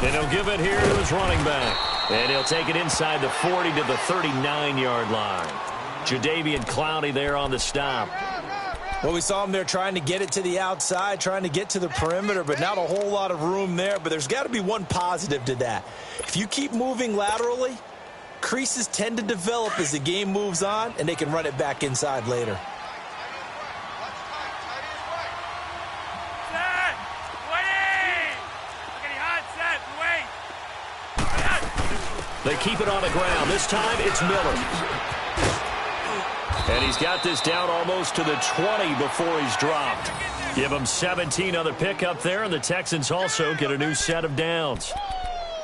And he'll give it here to his running back. And he'll take it inside the 40 to the 39-yard line. Jadeveon Clowney there on the stop. Well, we saw him there trying to get it to the outside, trying to get to the perimeter, but not a whole lot of room there. But there's got to be one positive to that. If you keep moving laterally, creases tend to develop as the game moves on, and they can run it back inside later. They keep it on the ground. This time it's Miller. And he's got this down almost to the 20 before he's dropped. Give him 17 on the pickup there, and the Texans also get a new set of downs.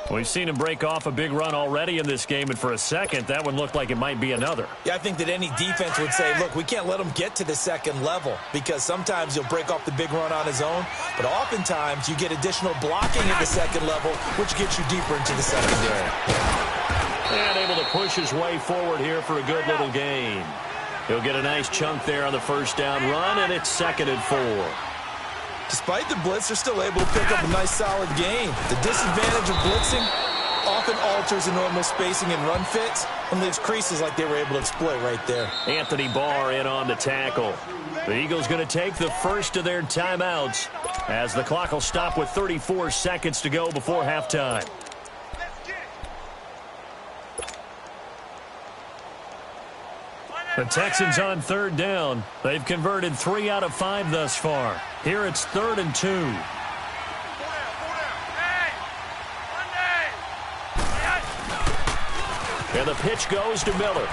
We've seen him break off a big run already in this game, and for a second, that one looked like it might be another. Yeah, I think that any defense would say, look, we can't let him get to the second level, because sometimes he'll break off the big run on his own, but oftentimes you get additional blocking at the second level, which gets you deeper into the secondary. And able to push his way forward here for a good little gain. He'll get a nice chunk there on the first down run, and it's 2nd and 4. Despite the blitz, they're still able to pick up a nice solid gain. The disadvantage of blitzing often alters the normal spacing and run fits and leaves creases like they were able to exploit right there. Anthony Barr in on the tackle. The Eagles going to take the first of their timeouts as the clock will stop with 34 seconds to go before halftime. The Texans on 3rd down. They've converted 3 out of 5 thus far. Here it's 3rd and 2. And the pitch goes to Miller.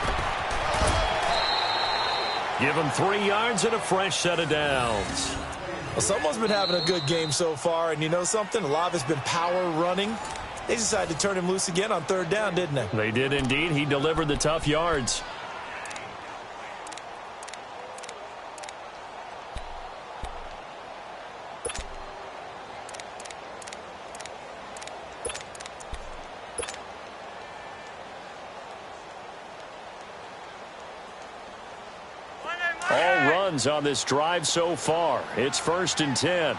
Give him 3 yards and a fresh set of downs. Well, someone's been having a good game so far, and you know something? A lot of it's been power running. They decided to turn him loose again on 3rd down, didn't they? They did indeed. He delivered the tough yards. All runs on this drive so far. It's 1st and 10.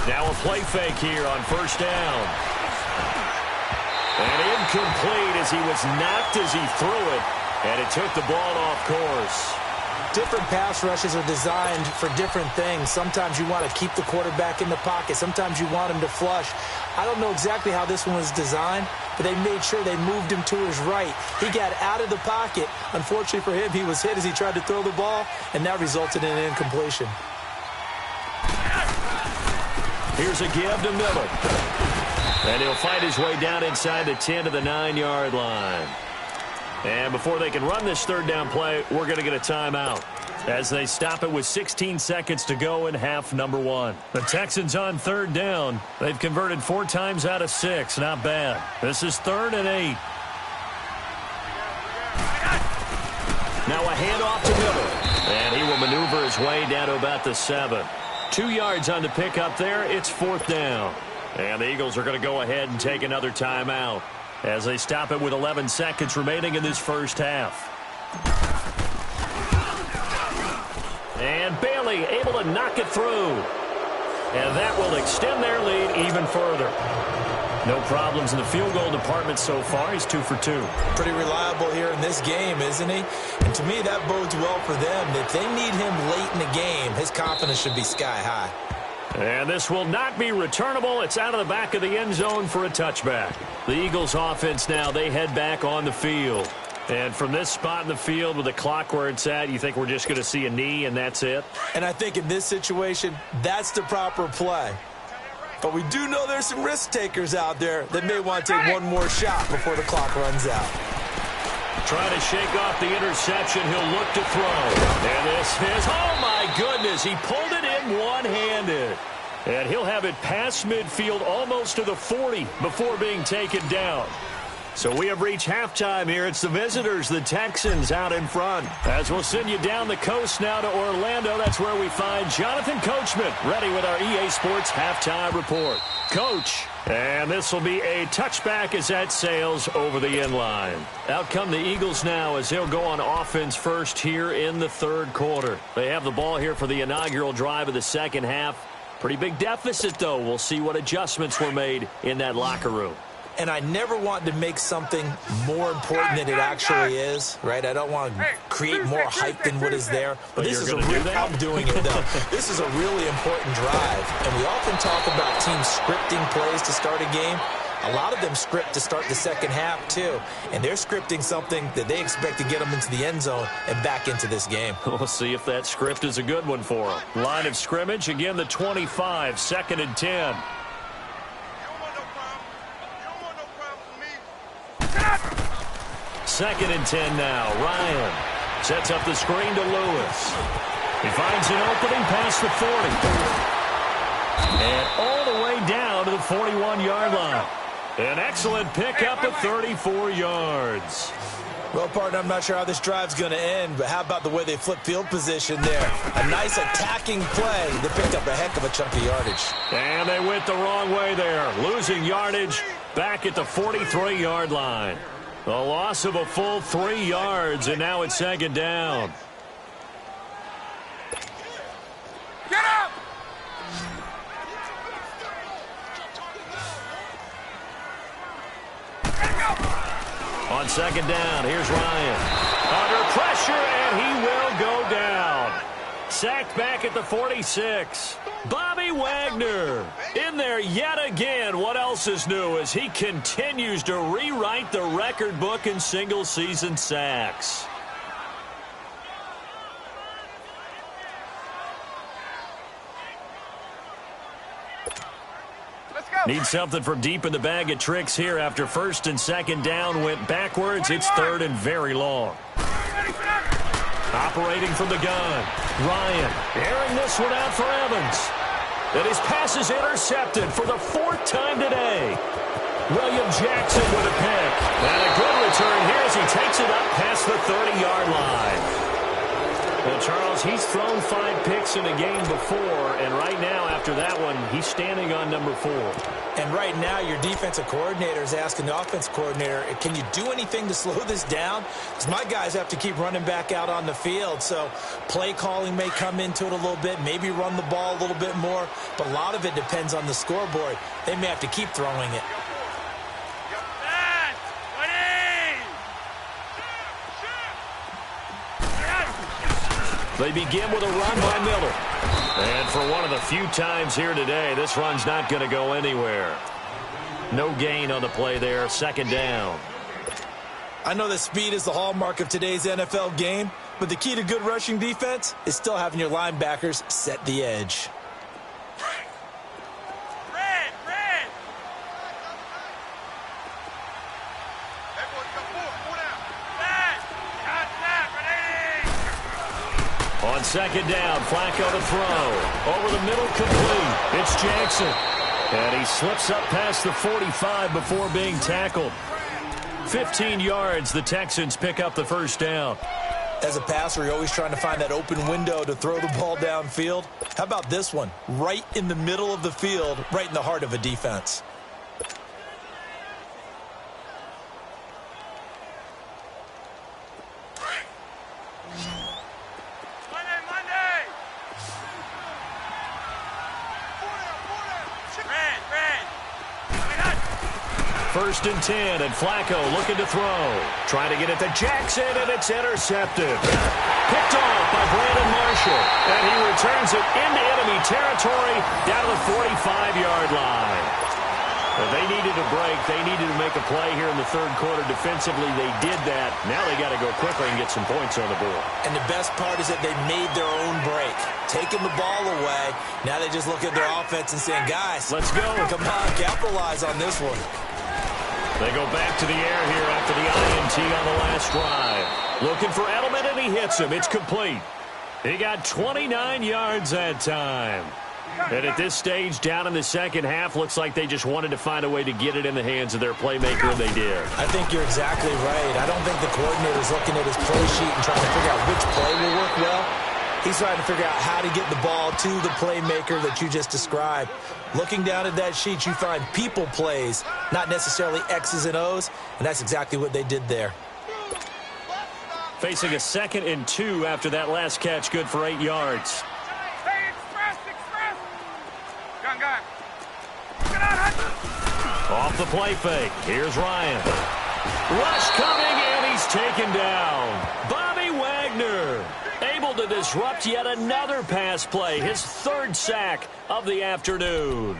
Now a play fake here on 1st down. And incomplete as he was knocked as he threw it. And it took the ball off course. Different pass rushes are designed for different things. Sometimes you want to keep the quarterback in the pocket. Sometimes you want him to flush. I don't know exactly how this one was designed, but they made sure they moved him to his right. He got out of the pocket. Unfortunately for him, he was hit as he tried to throw the ball, and that resulted in an incompletion. Here's a give to Miller. And he'll fight his way down inside the 10 to the 9-yard line. And before they can run this 3rd down play, we're going to get a timeout as they stop it with 16 seconds to go in half number 1. The Texans on 3rd down. They've converted 4 times out of 6. Not bad. This is 3rd and 8. Now a handoff to Miller. And he will maneuver his way down to about the 7. 2 yards on the pickup there. It's 4th down. And the Eagles are going to go ahead and take another timeout as they stop it with 11 seconds remaining in this first half. And Bailey able to knock it through. And that will extend their lead even further. No problems in the field goal department so far. He's 2 for 2. Pretty reliable here in this game, isn't he? And to me, that bodes well for them. If they need him late in the game, his confidence should be sky high. And this will not be returnable. It's out of the back of the end zone for a touchback. The Eagles offense now, they head back on the field. And from this spot in the field with the clock where it's at, you think we're just going to see a knee and that's it? And I think in this situation, that's the proper play. But we do know there's some risk takers out there that may want to take one more shot before the clock runs out. Trying to shake off the interception. He'll look to throw. And this is, oh my goodness, he pulled it in one-handed. And he'll have it past midfield almost to the 40 before being taken down. So we have reached halftime here. It's the visitors, the Texans, out in front. As we'll send you down the coast now to Orlando, that's where we find Jonathan Coachman, ready with our EA Sports halftime report. Coach, and this will be a touchback as that sails over the end line. Out come the Eagles now as they'll go on offense first here in the third quarter. They have the ball here for the inaugural drive of the second half. Pretty big deficit, though. We'll see what adjustments were made in that locker room. And I never want to make something more important than it actually is, right? I don't want to create more hype than what is there. But this is I'm doing it, though. This is a really important drive. And we often talk about teams scripting plays to start a game. A lot of them script to start the second half, too. And they're scripting something that they expect to get them into the end zone and back into this game. We'll see if that script is a good one for them. Line of scrimmage, again, the 25, 2nd and 10. Second and 10 now. Ryan sets up the screen to Lewis. He finds an opening past the 40. And all the way down to the 41-yard line. An excellent pickup of 34 yards. Well, partner, I'm not sure how this drive's going to end, but how about the way they flip field position there? A nice attacking play. They picked up a heck of a chunk of yardage. And they went the wrong way there, losing yardage back at the 43-yard line. A loss of a full 3 yards, and now it's second down. Get up! On second down, here's Ryan. Under pressure, and he will go down. Sacked back at the 46. Bobby Wagner in there yet again. What else is new as he continues to rewrite the record book in single-season sacks. Need something from deep in the bag of tricks here after first and second down went backwards. It's third and very long. Operating from the gun. Ryan airing this one out for Evans. And his pass is intercepted for the 4th time today. William Jackson with a pick. And a good return here as he takes it up past the 30-yard line. Well, Charles, he's thrown 5 picks in a game before, and right now, after that one, he's standing on number 4. And right now, your defensive coordinator is asking the offensive coordinator, can you do anything to slow this down? Because my guys have to keep running back out on the field, so play calling may come into it a little bit, maybe run the ball a little bit more, but a lot of it depends on the scoreboard. They may have to keep throwing it. They begin with a run by Miller. And for one of the few times here today, this run's not going to go anywhere. No gain on the play there, second down. I know that speed is the hallmark of today's NFL game, but the key to good rushing defense is still having your linebackers set the edge. On second down, Flacco to throw. Over the middle, complete. It's Jackson. And he slips up past the 45 before being tackled. 15 yards, the Texans pick up the first down. As a passer, you're always trying to find that open window to throw the ball downfield. How about this one? Right in the middle of the field, right in the heart of a defense. First and 10, and Flacco looking to throw. Trying to get it to Jackson, and it's intercepted. Picked off by Brandon Marshall, and he returns it into enemy territory down to the 45-yard line. But they needed a break. They needed to make a play here in the third quarter. Defensively, they did that. Now they got to go quickly and get some points on the board. And the best part is that they made their own break. Taking the ball away. Now they just look at their offense and saying, guys, let's go. Come on, capitalize on this one. They go back to the air here after the INT on the last drive. Looking for Edelman, and he hits him. It's complete. He got 29 yards that time. And at this stage, down in the second half, looks like they just wanted to find a way to get it in the hands of their playmaker, and they did. I think you're exactly right. I don't think the coordinator's looking at his play sheet and trying to figure out which play will work well. He's trying to figure out how to get the ball to the playmaker that you just described. Looking down at that sheet, you find people plays, not necessarily X's and O's, and that's exactly what they did there. Facing a 2nd and 2 after that last catch, good for 8 yards. Hey, express. Gun. Get out, Hudson. Off the play fake, here's Ryan. Rush coming, and he's taken down. Bobby Wagner able to disrupt yet another pass play, his 3rd sack of the afternoon.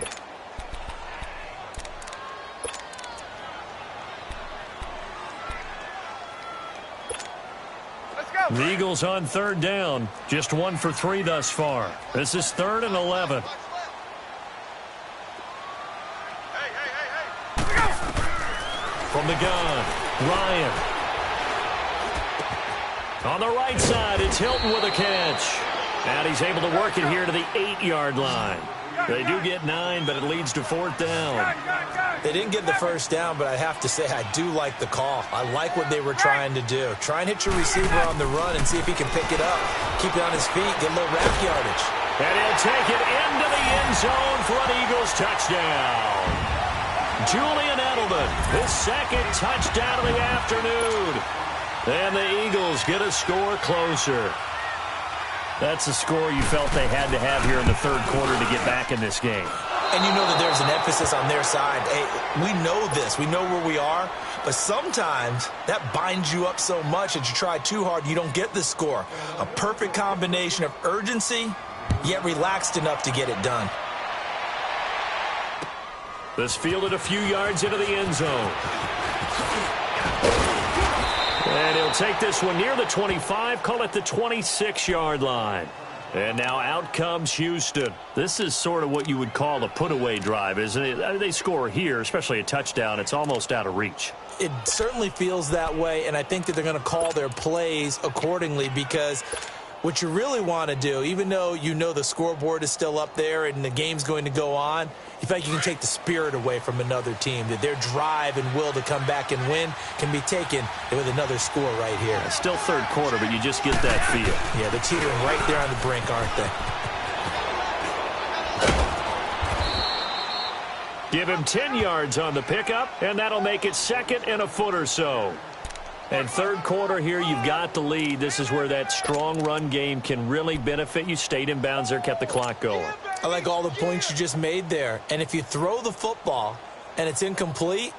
Let's go. The Eagles on 3rd down, just 1 for 3 thus far. This is 3rd and 11. From the gun, Ryan. On the right side, it's Hilton with a catch. And he's able to work it here to the 8-yard line. They do get 9, but it leads to 4th down. They didn't get the first down, but I have to say I do like the call. I like what they were trying to do. Try and hit your receiver on the run and see if he can pick it up. Keep it on his feet, get a little rack yardage. And he'll take it into the end zone for an Eagles touchdown. Julian Edelman, his 2nd touchdown of the afternoon. And the Eagles get a score closer. That's a score you felt they had to have here in the 3rd quarter to get back in this game. And you know that there's an emphasis on their side. Hey, we know this. We know where we are. But sometimes that binds you up so much that you try too hard, you don't get the score. A perfect combination of urgency, yet relaxed enough to get it done. This fielded a few yards into the end zone. And he'll take this one near the 25, call it the 26-yard line. And now out comes Houston. This is sort of what you would call a put-away drive, isn't it? They score here, especially a touchdown. It's almost out of reach. It certainly feels that way, and I think that they're going to call their plays accordingly because what you really want to do, even though you know the scoreboard is still up there and the game's going to go on, you feel like you can take the spirit away from another team, that their drive and will to come back and win can be taken with another score right here. It's still 3rd quarter, but you just get that feel. Yeah, they're teetering right there on the brink, aren't they? Give him 10 yards on the pickup, and that'll make it 2nd and a foot or so. And 3rd quarter here, you've got the lead. This is where that strong run game can really benefit you. Stayed in bounds there, kept the clock going. I like all the points you just made there. And if you throw the football and it's incomplete,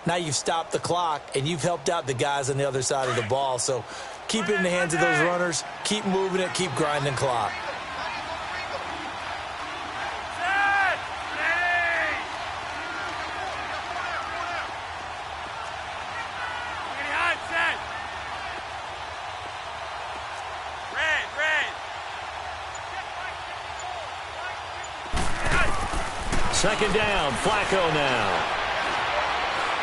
now you've stopped the clock and you've helped out the guys on the other side of the ball. So keep it in the hands of those runners. Keep moving it. Keep grinding clock. Second down, Flacco now.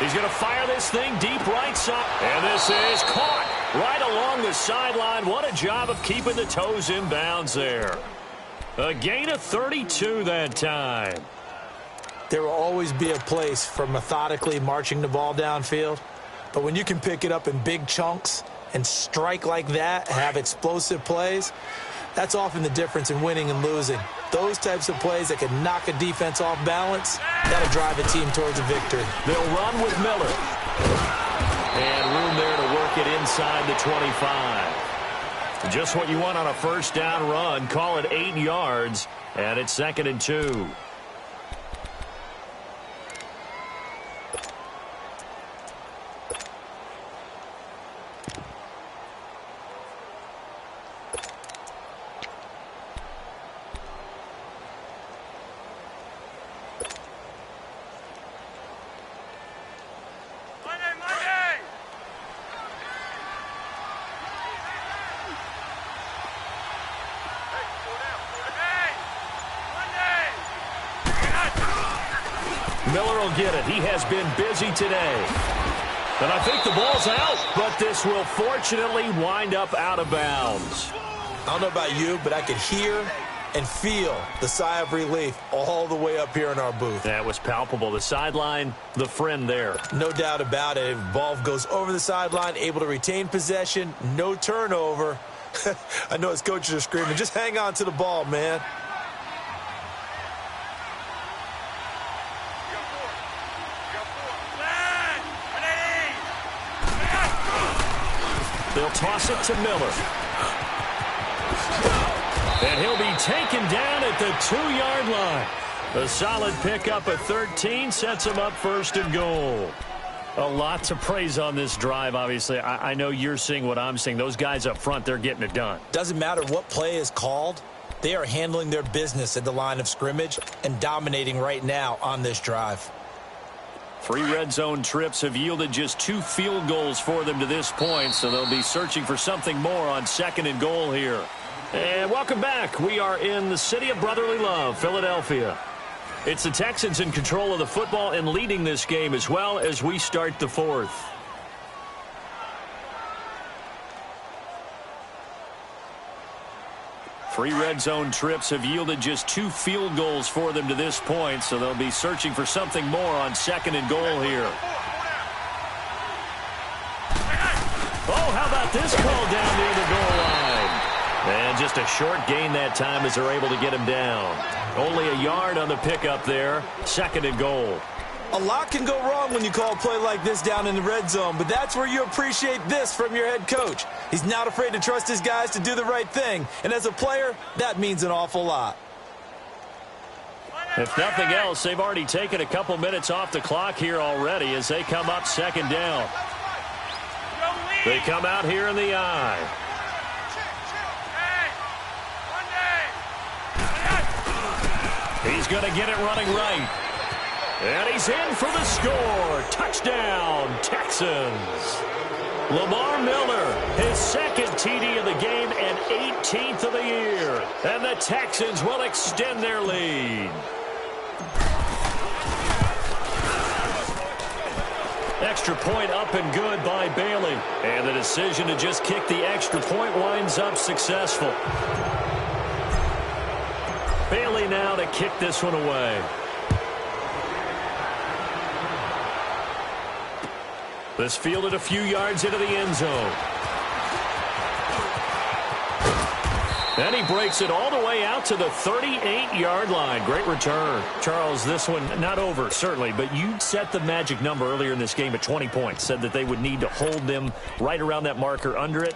He's going to fire this thing deep right side. And this is caught right along the sideline. What a job of keeping the toes in bounds there. A gain of 32 that time. There will always be a place for methodically marching the ball downfield. But when you can pick it up in big chunks and strike like that, have explosive plays, that's often the difference in winning and losing. Those types of plays that can knock a defense off balance, that'll drive a team towards a victory. They'll run with Miller. And room there to work it inside the 25. Just what you want on a first down run. Call it 8 yards, and it's 2nd and 2. Miller will get it. He has been busy today. And I think the ball's out, but this will fortunately wind up out of bounds. I don't know about you, but I could hear and feel the sigh of relief all the way up here in our booth. That was palpable. The sideline, the friend there. No doubt about it. Ball goes over the sideline, able to retain possession, no turnover. I know his coaches are screaming, just hang on to the ball, man. They'll toss it to Miller. And he'll be taken down at the 2-yard line. A solid pickup at 13 sets him up first and goal. A lot to praise on this drive, obviously. I know you're seeing what I'm seeing. Those guys up front, they're getting it done. Doesn't matter what play is called. They are handling their business at the line of scrimmage and dominating right now on this drive. 3 red zone trips have yielded just 2 field goals for them to this point, so they'll be searching for something more on 2nd and goal here. And welcome back. We are in the city of brotherly love, Philadelphia. It's the Texans in control of the football and leading this game as well as we start the 4th. Three red zone trips have yielded just 2 field goals for them to this point, so they'll be searching for something more on 2nd and goal here. Oh, how about this call down near the goal line? And just a short gain that time as they're able to get him down. Only a yard on the pickup there. 2nd and goal. A lot can go wrong when you call a play like this down in the red zone, but that's where you appreciate this from your head coach. He's not afraid to trust his guys to do the right thing, and as a player, that means an awful lot. If nothing else, they've already taken a couple minutes off the clock here already as they come up 2nd down. They come out here in the I. He's going to get it running right. And he's in for the score. Touchdown, Texans. Lamar Miller, his 2nd TD of the game and 18th of the year. And the Texans will extend their lead. Extra point up and good by Bailey. And the decision to just kick the extra point winds up successful. Bailey now to kick this one away. This fielded a few yards into the end zone. And he breaks it all the way out to the 38-yard line. Great return. Charles, this one not over, certainly, but you set the magic number earlier in this game at 20 points. Said that they would need to hold them right around that marker under it.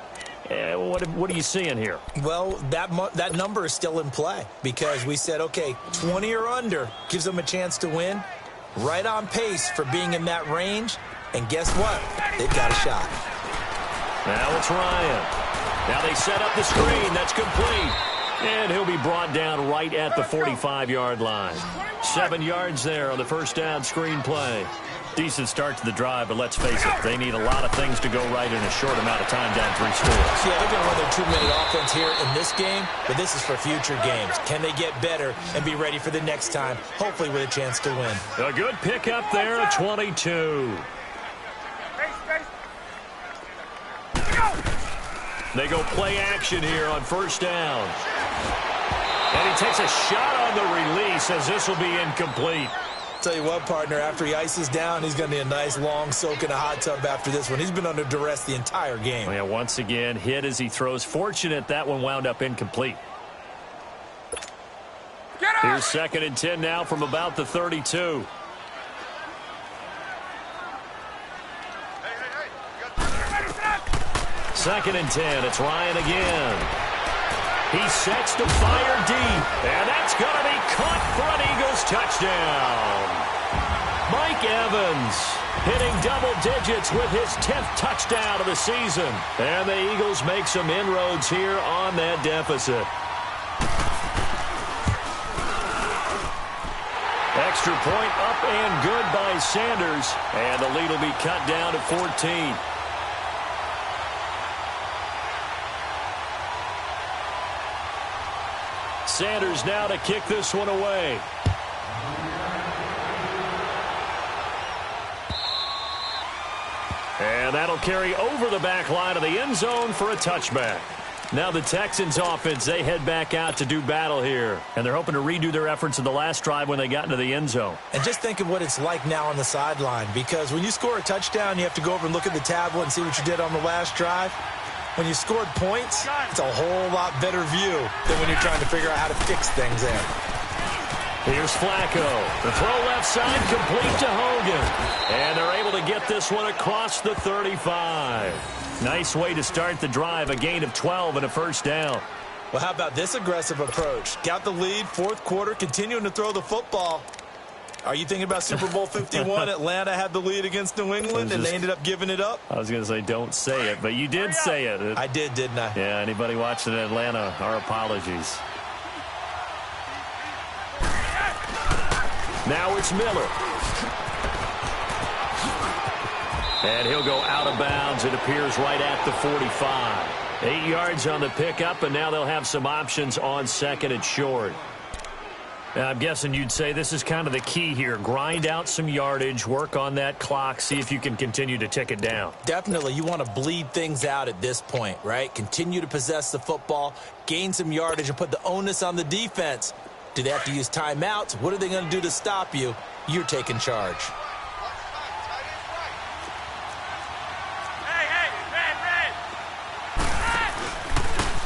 What are you seeing here? Well, that number is still in play because we said, okay, 20 or under gives them a chance to win. Right on pace for being in that range. And guess what? They've got a shot. Now it's Ryan. Now they set up the screen. That's complete. And he'll be brought down right at the 45-yard line. 7 yards there on the first down screen play. Decent start to the drive, but let's face it, they need a lot of things to go right in a short amount of time down 3 scores. Yeah, they're going to run their 2-minute offense here in this game, but this is for future games. Can they get better and be ready for the next time, hopefully with a chance to win? A good pickup there at 22. They go play action here on first down. And he takes a shot on the release as this will be incomplete. Tell you what, partner, after he ices down, he's going to need a nice long soak in a hot tub after this one. He's been under duress the entire game. Yeah, once again, hit as he throws. Fortunate that one wound up incomplete. Here's 2nd and 10 now from about the 32. Second and 10. It's Ryan again. He sets to fire deep. And that's going to be caught for an Eagles touchdown. Mike Evans hitting double digits with his 10th touchdown of the season. And the Eagles make some inroads here on that deficit. Extra point up and good by Sanders. And the lead will be cut down to 14. Sanders now to kick this one away. And that'll carry over the back line of the end zone for a touchback. Now the Texans offense, they head back out to do battle here. And they're hoping to redo their efforts in the last drive when they got into the end zone. And just think of what it's like now on the sideline, because when you score a touchdown, you have to go over and look at the tablet and see what you did on the last drive. When you scored points, it's a whole lot better view than when you're trying to figure out how to fix things there. Here's Flacco. The throw left side, complete to Hogan. And they're able to get this one across the 35. Nice way to start the drive, a gain of 12 and a first down. Well, how about this aggressive approach? Got the lead, fourth quarter, continuing to throw the football. Are you thinking about Super Bowl 51? Atlanta had the lead against New England, and they ended up giving it up? I was going to say don't say it, but you did say it. I did, didn't I? Yeah, anybody watching Atlanta, our apologies. Now it's Miller. And he'll go out of bounds. It appears right at the 45. 8 yards on the pickup, and now they'll have some options on second and short. Now, I'm guessing you'd say this is kind of the key here. Grind out some yardage, work on that clock, see if you can continue to tick it down. Definitely. You want to bleed things out at this point, right? Continue to possess the football, gain some yardage, and put the onus on the defense. Do they have to use timeouts? What are they going to do to stop you? You're taking charge.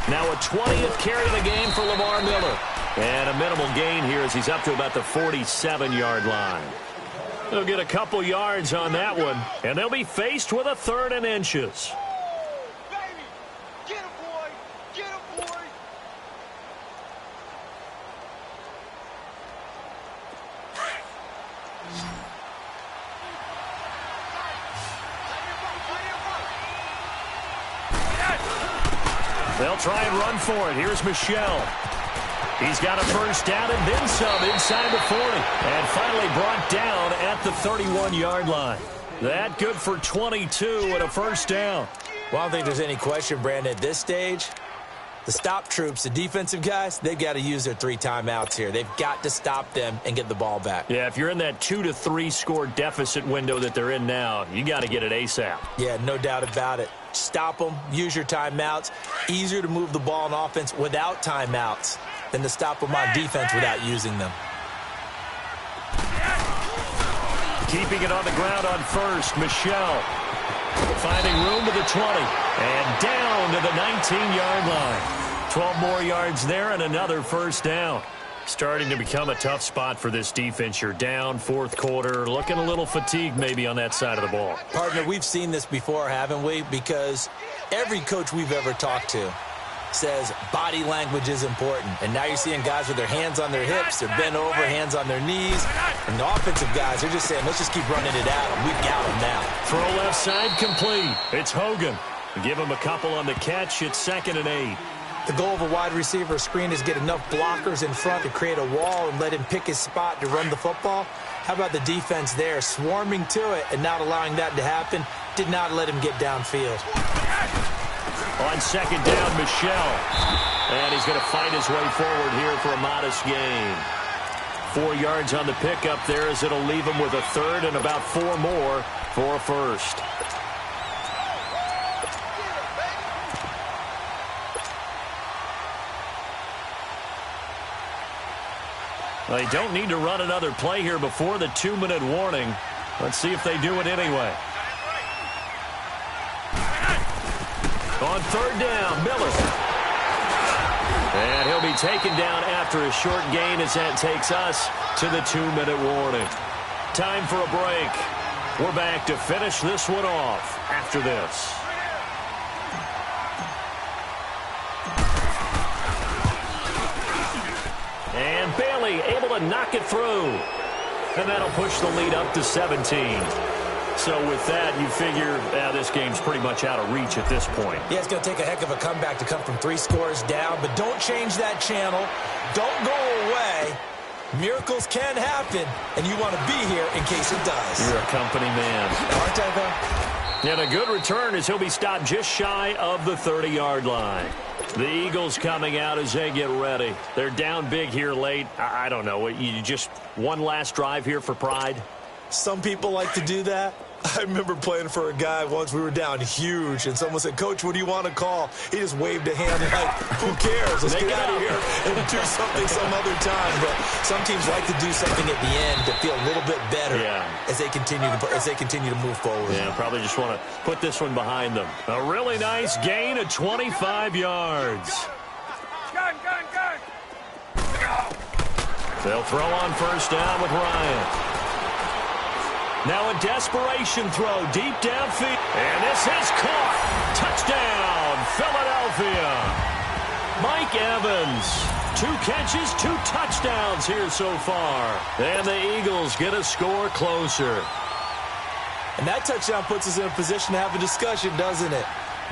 Now a 20th carry of the game for Lamar Miller. And a minimal gain here as he's up to about the 47-yard line. They'll get a couple yards on that one, and they'll be faced with a 3rd and inches. Baby, get him, boy. Get him, boy. They'll try and run for it. Here's Michelle. He's got a first down and then some inside the 40. And finally brought down at the 31-yard line. That good for 22 and a first down. Well, I don't think there's any question, Brandon, at this stage. The stop troops, the defensive guys, they've got to use their 3 timeouts here. They've got to stop them and get the ball back. Yeah, if you're in that 2 to 3 score deficit window that they're in now, you got to get it ASAP. Yeah, no doubt about it. Stop them, use your timeouts. Easier to move the ball on offense without timeouts than to stop them on defense without using them. Keeping it on the ground on first, Michelle. Finding room to the 20. And down to the 19-yard line. 12 more yards there and another first down. Starting to become a tough spot for this defense. You're down, fourth quarter, looking a little fatigued maybe on that side of the ball. Partner, we've seen this before, haven't we? Because every coach we've ever talked to says body language is important. And now you're seeing guys with their hands on their hips, they're bent over, hands on their knees. And the offensive guys, they're just saying, let's just keep running it at them. We've got them now. Throw left side complete. It's Hogan. Give him a couple on the catch. It's 2nd and 8. The goal of a wide receiver screen is get enough blockers in front to create a wall and let him pick his spot to run the football. How about the defense there, swarming to it and not allowing that to happen? Did not let him get downfield. On 2nd down, Michelle. And he's going to fight his way forward here for a modest gain. 4 yards on the pickup there as it'll leave him with a 3rd and about 4 more for a first. They don't need to run another play here before the 2-minute warning. Let's see if they do it anyway. On 3rd down, Miller. And he'll be taken down after a short gain as that takes us to the 2-minute warning. Time for a break. We're back to finish this one off after this. And Bailey able to knock it through. And that'll push the lead up to 17. So with that, you figure this game's pretty much out of reach at this point. Yeah, it's going to take a heck of a comeback to come from 3 scores down, but don't change that channel. Don't go away. Miracles can happen, and you want to be here in case it does. You're a company man. Aren't I, though? And a good return as he'll be stopped just shy of the 30-yard line. The Eagles coming out as they get ready. They're down big here late. I don't know. You just one last drive here for pride? Some people like to do that. I remember playing for a guy once. We were down huge, and someone said, "Coach, what do you want to call?" He just waved a hand like, "Who cares? Let's get out of here and do something some other time." But some teams like to do something at the end to feel a little bit better as they continue to move forward. Yeah, probably just want to put this one behind them. A really nice gain of 25 yards. Gun. They'll throw on first down with Ryan. Now a desperation throw deep downfield. And this is caught. Touchdown, Philadelphia. Mike Evans. 2 catches, 2 touchdowns here so far. And the Eagles get a score closer. And that touchdown puts us in a position to have a discussion, doesn't it?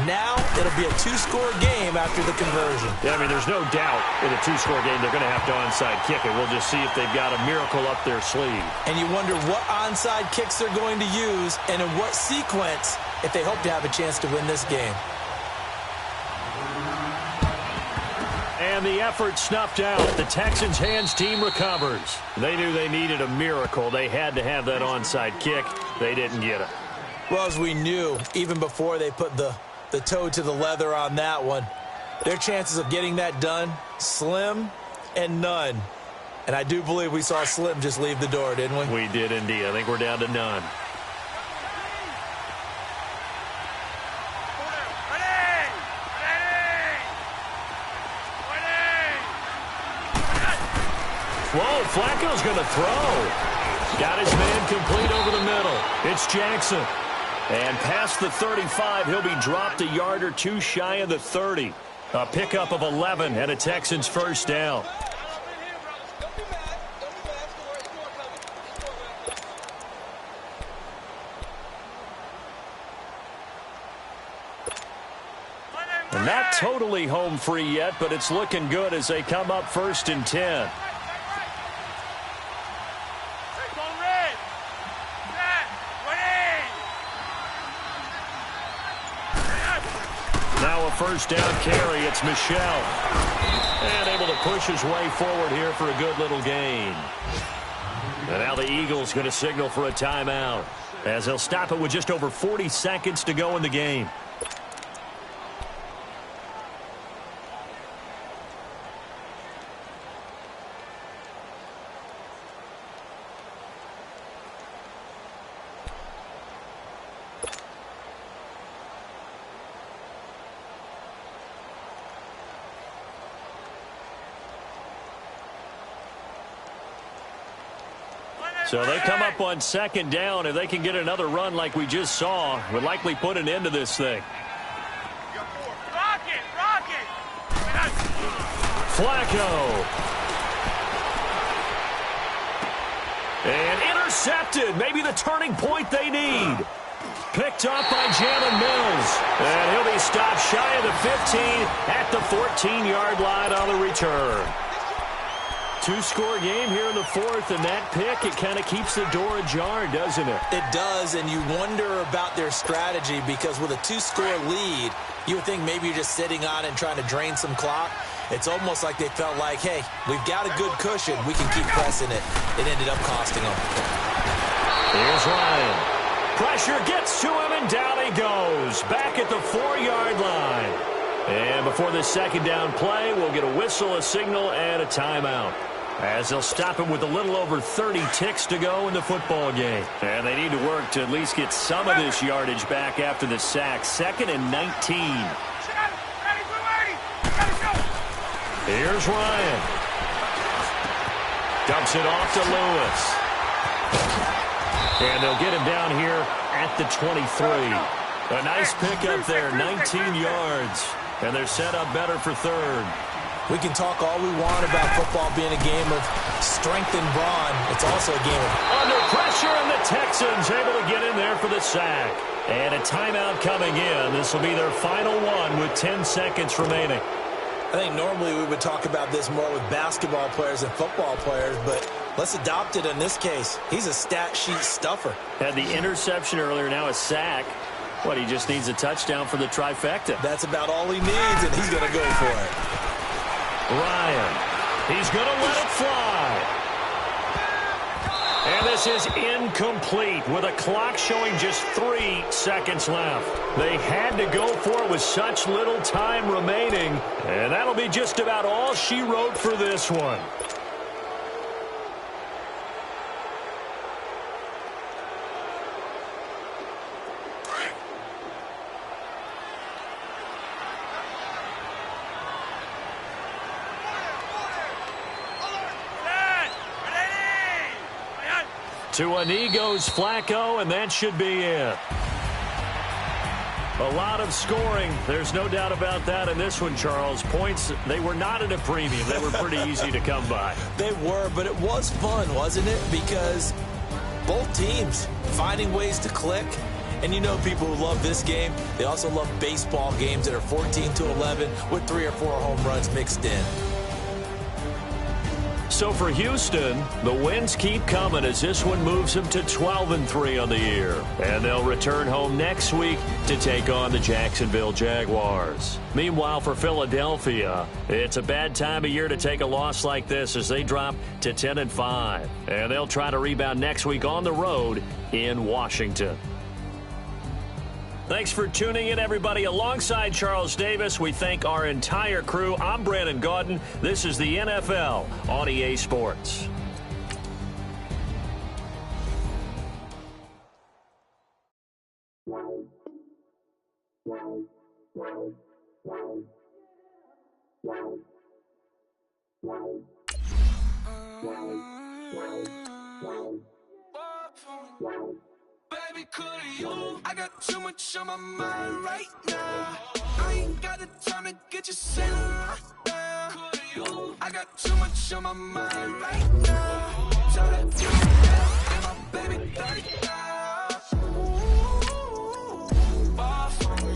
Now it'll be a 2-score game after the conversion. Yeah, I mean, there's no doubt in a 2-score game they're going to have to onside kick it. We'll just see if they've got a miracle up their sleeve. And you wonder what onside kicks they're going to use and in what sequence if they hope to have a chance to win this game. And the effort snuffed out. The Texans' hands team recovers. They knew they needed a miracle. They had to have that onside kick. They didn't get it. Well, as we knew, even before they put the toe to the leather on that one, their chances of getting that done, slim and none. And I do believe we saw Slim just leave the door, didn't we? We did indeed. I think we're down to none. Whoa, Flacco's going to throw. Got his man complete over the middle. It's Jackson. And past the 35, he'll be dropped a yard or 2 shy of the 30. A pickup of 11 and a Texans first down. And not totally home free yet, but it's looking good as they come up 1st and 10. Now a first down carry. It's Michel. And able to push his way forward here for a good little gain. And now the Eagles going to signal for a timeout as they'll stop it with just over 40 seconds to go in the game. So they come up on 2nd down. If they can get another run like we just saw, would likely put an end to this thing. Rocket! Flacco. And intercepted. Maybe the turning point they need. Picked up by Jalen Mills. And he'll be stopped shy of the 15 at the 14-yard line on the return. 2-score game here in the 4th, and that pick, it kind of keeps the door ajar, doesn't it? It does, and you wonder about their strategy because with a 2-score lead, you would think maybe you're just sitting on it and trying to drain some clock. It's almost like they felt like, hey, we've got a good cushion. We can keep pressing it. It ended up costing them. Here's Ryan. Pressure gets to him, and down he goes. Back at the 4-yard line. And before this 2nd down play, we'll get a whistle, a signal, and a timeout, as they'll stop him with a little over 30 ticks to go in the football game. And they need to work to at least get some of this yardage back after the sack. 2nd and 19. Here's Ryan. Dumps it off to Lewis. And they'll get him down here at the 23. A nice pickup there, 19 yards. And they're set up better for 3rd. We can talk all we want about football being a game of strength and brawn. It's also a game of under pressure, and the Texans able to get in there for the sack. And a timeout coming in. This will be their final one with 10 seconds remaining. I think normally we would talk about this more with basketball players and football players, but let's adopt it in this case. He's a stat sheet stuffer. Had the interception earlier, now a sack. What, he just needs a touchdown for the trifecta. That's about all he needs, and he's going to go for it. Ryan. He's going to let it fly. And this is incomplete with a clock showing just 3 seconds left. They had to go for it with such little time remaining, and that'll be just about all she wrote for this one. To a knee goes Flacco, and that should be it. A lot of scoring. There's no doubt about that in this one, Charles. Points, they were not at a premium. They were pretty easy to come by. They were, but it was fun, wasn't it? Because both teams finding ways to click. And you know people who love this game, they also love baseball games that are 14-11 with 3 or 4 home runs mixed in. So for Houston, the wins keep coming as this one moves them to 12-3 on the year. And they'll return home next week to take on the Jacksonville Jaguars. Meanwhile, for Philadelphia, it's a bad time of year to take a loss like this as they drop to 10-5. And they'll try to rebound next week on the road in Washington. Thanks for tuning in, everybody. Alongside Charles Davis, we thank our entire crew. I'm Brandon Gaudin. This is the NFL on EA Sports. Baby, could you? I got too much on my mind right now. I ain't got the time to get you sailing right now. Could you? I got too much on my mind right now. Tell that you and my baby 30 now. Bar for me.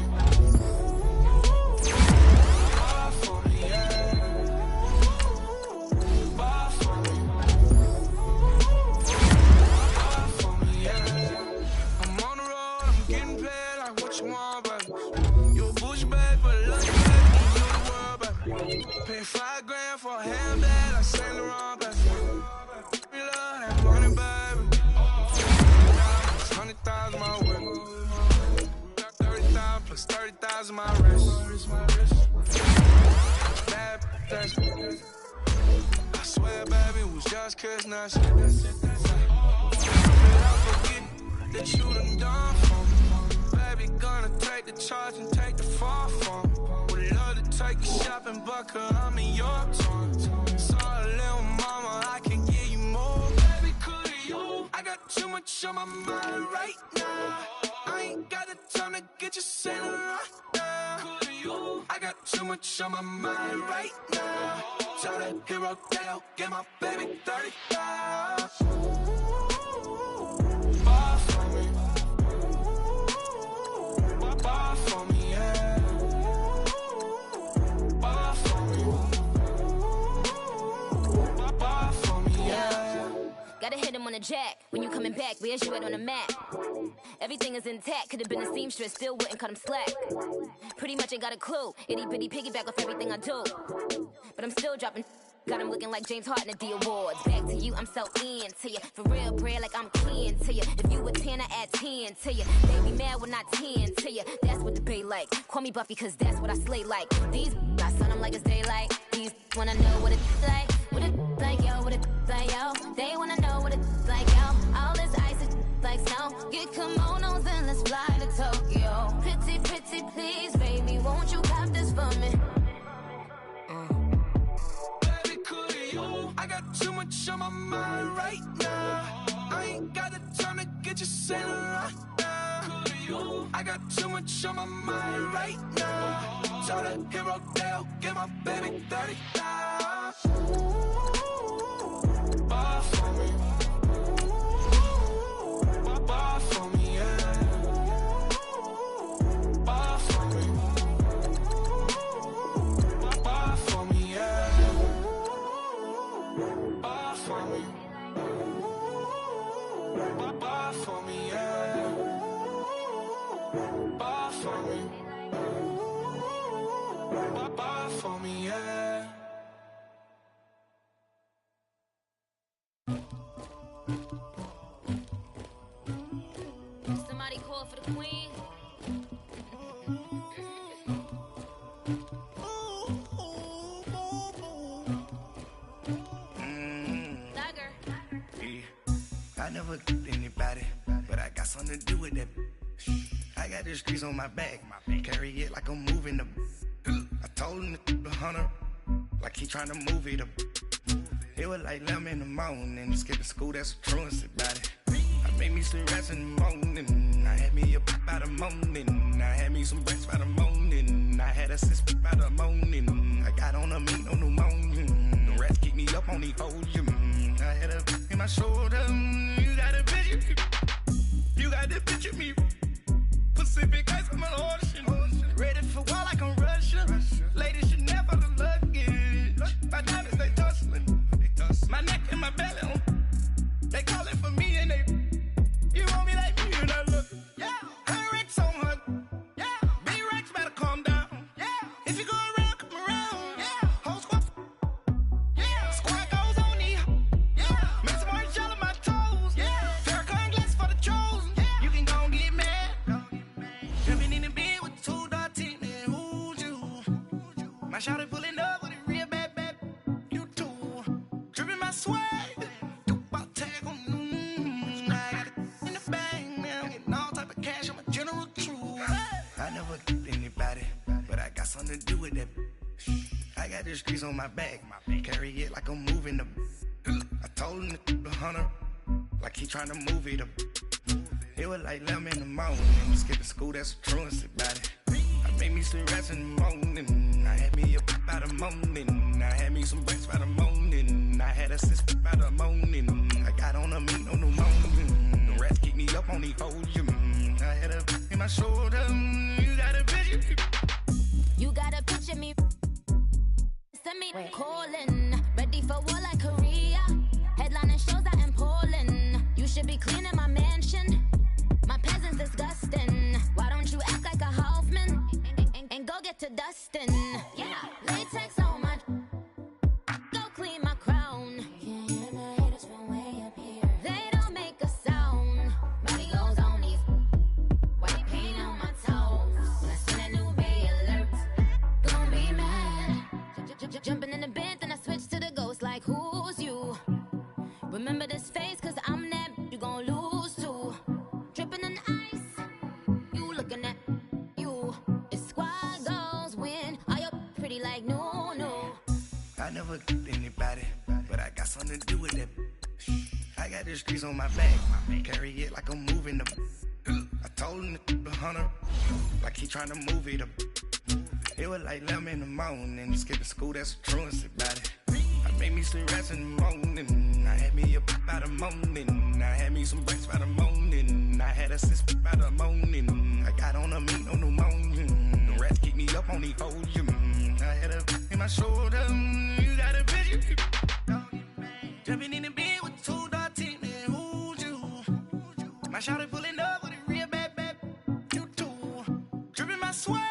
Bar for me, yeah. Bar for me. Bar for me, yeah. I'm on the road, I'm getting paid like what you want, baby. You a bougie, baby, but love you, baby. You the world, baby. Pay $5 for a handbag like Saint Laurent, baby. We love that money, baby. 100,000 my whip. Got 30,000 plus 30,000 my wrist. Bad, that's I swear, baby, it was just kiss, now shit. I forget that you done done for me. Baby, gonna take the charge and take the fall from me. Would love to take you shopping, but I'm in your town. Sorry, little mama, I can give you more. Baby, could you? I got too much on my mind right now. I ain't got the time to get you sailing right now. Could you? I got too much on my mind right now. Tell that hero that I'll get my baby 35. Bar for me. Bar for me, yeah. Bar for me. Bar for me, yeah. Gotta hit him on the jack. When you coming back, where's you at on the map? Everything is intact. Could've been a seamstress, still wouldn't cut him slack. Pretty much ain't got a clue. Itty bitty piggyback off everything I do. But I'm still dropping. Got him looking like James Harden at the awards. Back to you, I'm so into you. For real, bread, like I'm kin to you. If you a 10, I add 10 to you. They be mad when I 10 to you. That's what the bay like. Call me Buffy, cause that's what I slay like. These, I son them like it's daylight. These wanna know what it's like. What it like, yo, what it like, yo. They wanna know what it's like, yo. All this ice is like snow. Get kimonos and let's fly to Tokyo. Pretty, pretty, please, baby, won't you cop this for me? I got too much on my mind right now. I ain't got the time to get you sailing right now. I got too much on my mind right now. Tell that hero that I'll get my baby 35. Bar for me. Bar for me, yeah. Bar for me. Bar for me, yeah. Bar for me. Bar for me, yeah. Bar for me. Bar for me, yeah. got the streets on my back. Carry it like I'm moving the. I told him to 100, like he trying to move it up. It was like 11 in the morning. Skipping school, that's a truancy about it. I made me some rest in the morning. I had me a pop by the morning. I had me some breaks by the morning. I had a sis by the morning. I got on a meat on the morning. The rats keep me up on the podium. I had a in my shoulder. You got a picture. You got the picture me. Pacific ice on my ocean. Ready for war like I'm Russian. Ladies should never the luggage. My diamonds they tussling. My neck and my belly on. They call it for me and they. You want me like me and I look. Yeah. Her Rex on her. Yeah. B-Rex better calm down. Yeah. If you go around, come around. Yeah. Whole squad. Yeah. Squad goes on the. Yeah. Make some orange gel on my toes. Yeah. Farrakhan glass for the chosen. Yeah. You can go and get mad. Jumping in the bed with 2 dark teeth. And who's you? My shawty pulling up with a real bad. You too. Dripping my swag. Something to do with that. I got the streets on my back. Carry it like I'm moving the. I told him to 100, like he trying to move it up. It was like 11 in the morning. Skipping school, that's a truancy about it. I made me some rest in the morning. I had me a pop by the morning. I had me some breaks by the morning. I had a sis by the morning. I got on a meat on the morning. The rats keep me up on the podium. I had a in my shoulder. You got a picture. You gotta picture me. Send me calling. Ready for war like Korea. Headlining shows out in Poland. You should be cleaning my mansion. My peasants disgusting. Why don't you act like a Hoffman and go get to dustin'? Yeah, latex on my. Go clean my crown. Can't hear the haters from way up here. They don't make a sound. Body goes on these. White paint on my toes. When I send a new bay alert. Gonna be mad. Jumping in the bed, then I switch to the ghost like who's you? Remember this face, cause I'm that you gon' lose too. Dripping in ice, you looking at you. It's squad goals win. Are you pretty like no? I never get anybody, but I got something to do with it. I got the streets on my back. Carry it like I'm moving the. I told him to 100, like he trying to move it up. It was like 11 in the morning. Skipping school, that's a truancy about it. I made me some rest in the morning. I had me a pop by the morning. I had me some breaks by the morning. I had a sis by the morning. I got on a meat on the morning. The rats keep me up on the podium. I had a in my shoulder. You got a picture. Jumping in the bed with 2 dark teeth. And who's you? My shawty pulling up with a real bad. You too. Dripping my swag.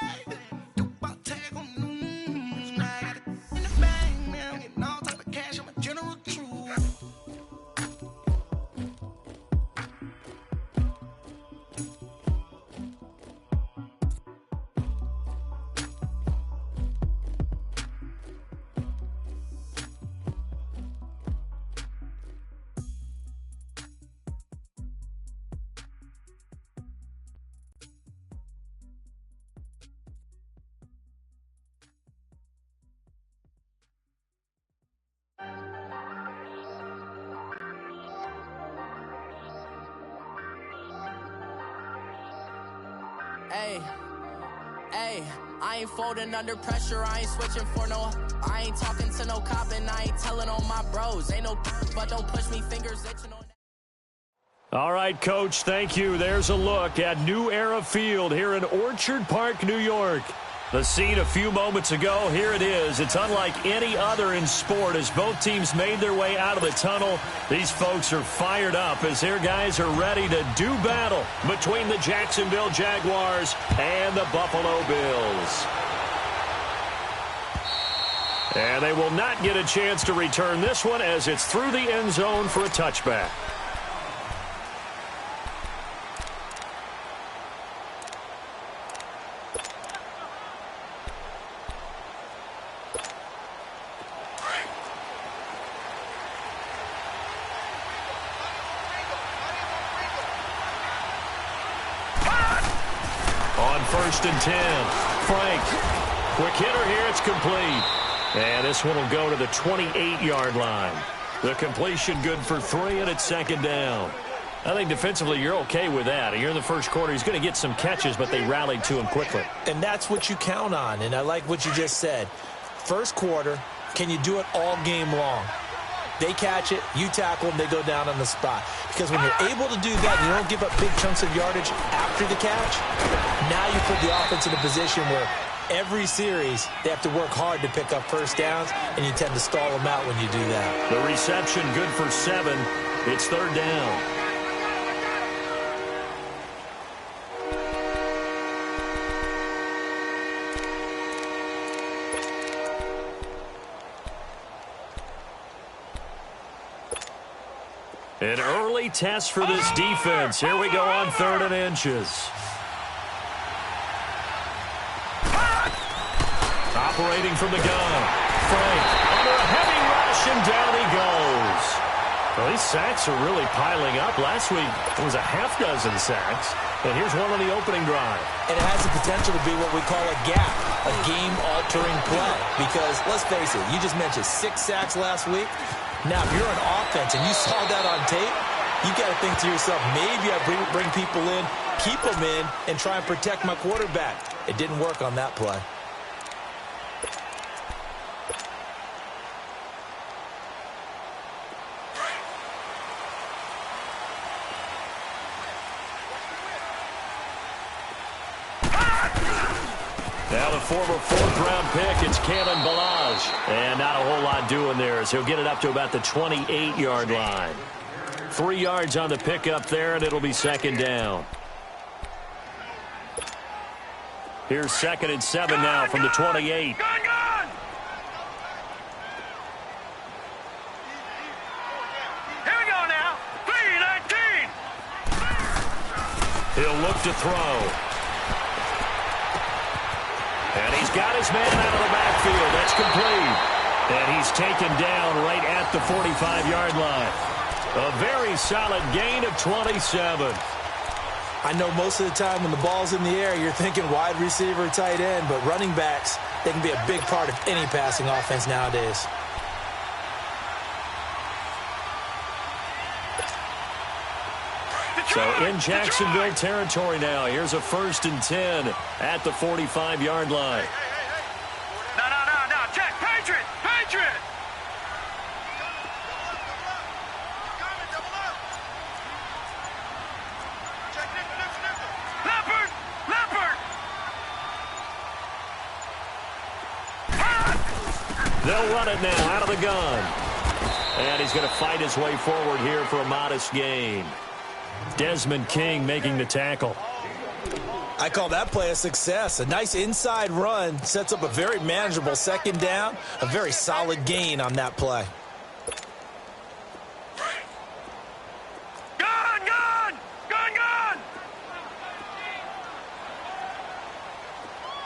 Hey, I ain't folding under pressure, I ain't switching for no. I ain't talking to no cop and I ain't telling on my bros. Ain't no but don't push me, fingers itching on. All right, Coach, thank you. There's a look at New Era Field here in Orchard Park, New York. The scene a few moments ago, here it is. It's unlike any other in sport as both teams made their way out of the tunnel. These folks are fired up as their guys are ready to do battle between the Jacksonville Jaguars and the Buffalo Bills. And they will not get a chance to return this one as it's through the end zone for a touchback. 1st and 10. Frank, quick hitter here. It's complete. And this one will go to the 28-yard line. The completion good for 3, and it's 2nd down. I think defensively you're okay with that. Here in the first quarter, he's going to get some catches, but they rallied to him quickly. And that's what you count on, and I like what you just said. First quarter, can you do it all game long? They catch it, you tackle them, they go down on the spot. Because when you're able to do that, and you don't give up big chunks of yardage after the catch, now you put the offense in a position where every series they have to work hard to pick up first downs, and you tend to stall them out when you do that. The reception good for 7. It's 3rd down. An early test for this defense. Here we go on 3rd and inches. Operating from the gun. Frank under a heavy rush, and down he goes. Well, these sacks are really piling up. Last week, it was a half dozen sacks. And here's one on the opening drive. And it has the potential to be what we call a gap, a game-altering play. Because, let's face it, you just mentioned 6 sacks last week. Now, if you're an offense and you saw that on tape, you got to think to yourself, maybe I bring people in, keep them in, and try and protect my quarterback. It didn't work on that play. Now the former 4th-round pick, it's Kalen Ballage. And not a whole lot doing there as he'll get it up to about the 28-yard line. 3 yards on the pickup there, and it'll be 2nd down. Here's 2nd and 7 now from the 28. Here we go now. 3-19. He'll look to throw. And he's got his man out of the backfield. That's complete. And he's taken down right at the 45-yard line. A very solid gain of 27. I know most of the time when the ball's in the air, you're thinking wide receiver, tight end, but running backs, they can be a big part of any passing offense nowadays. So in Jacksonville territory now. Here's a 1st and 10 at the 45-yard line. No. Check. Patriot. Leopard. They'll run it now out of the gun. And he's going to fight his way forward here for a modest gain. Desmond King making the tackle. I call that play a success. A nice inside run sets up a very manageable 2nd down. A very solid gain on that play. Gun.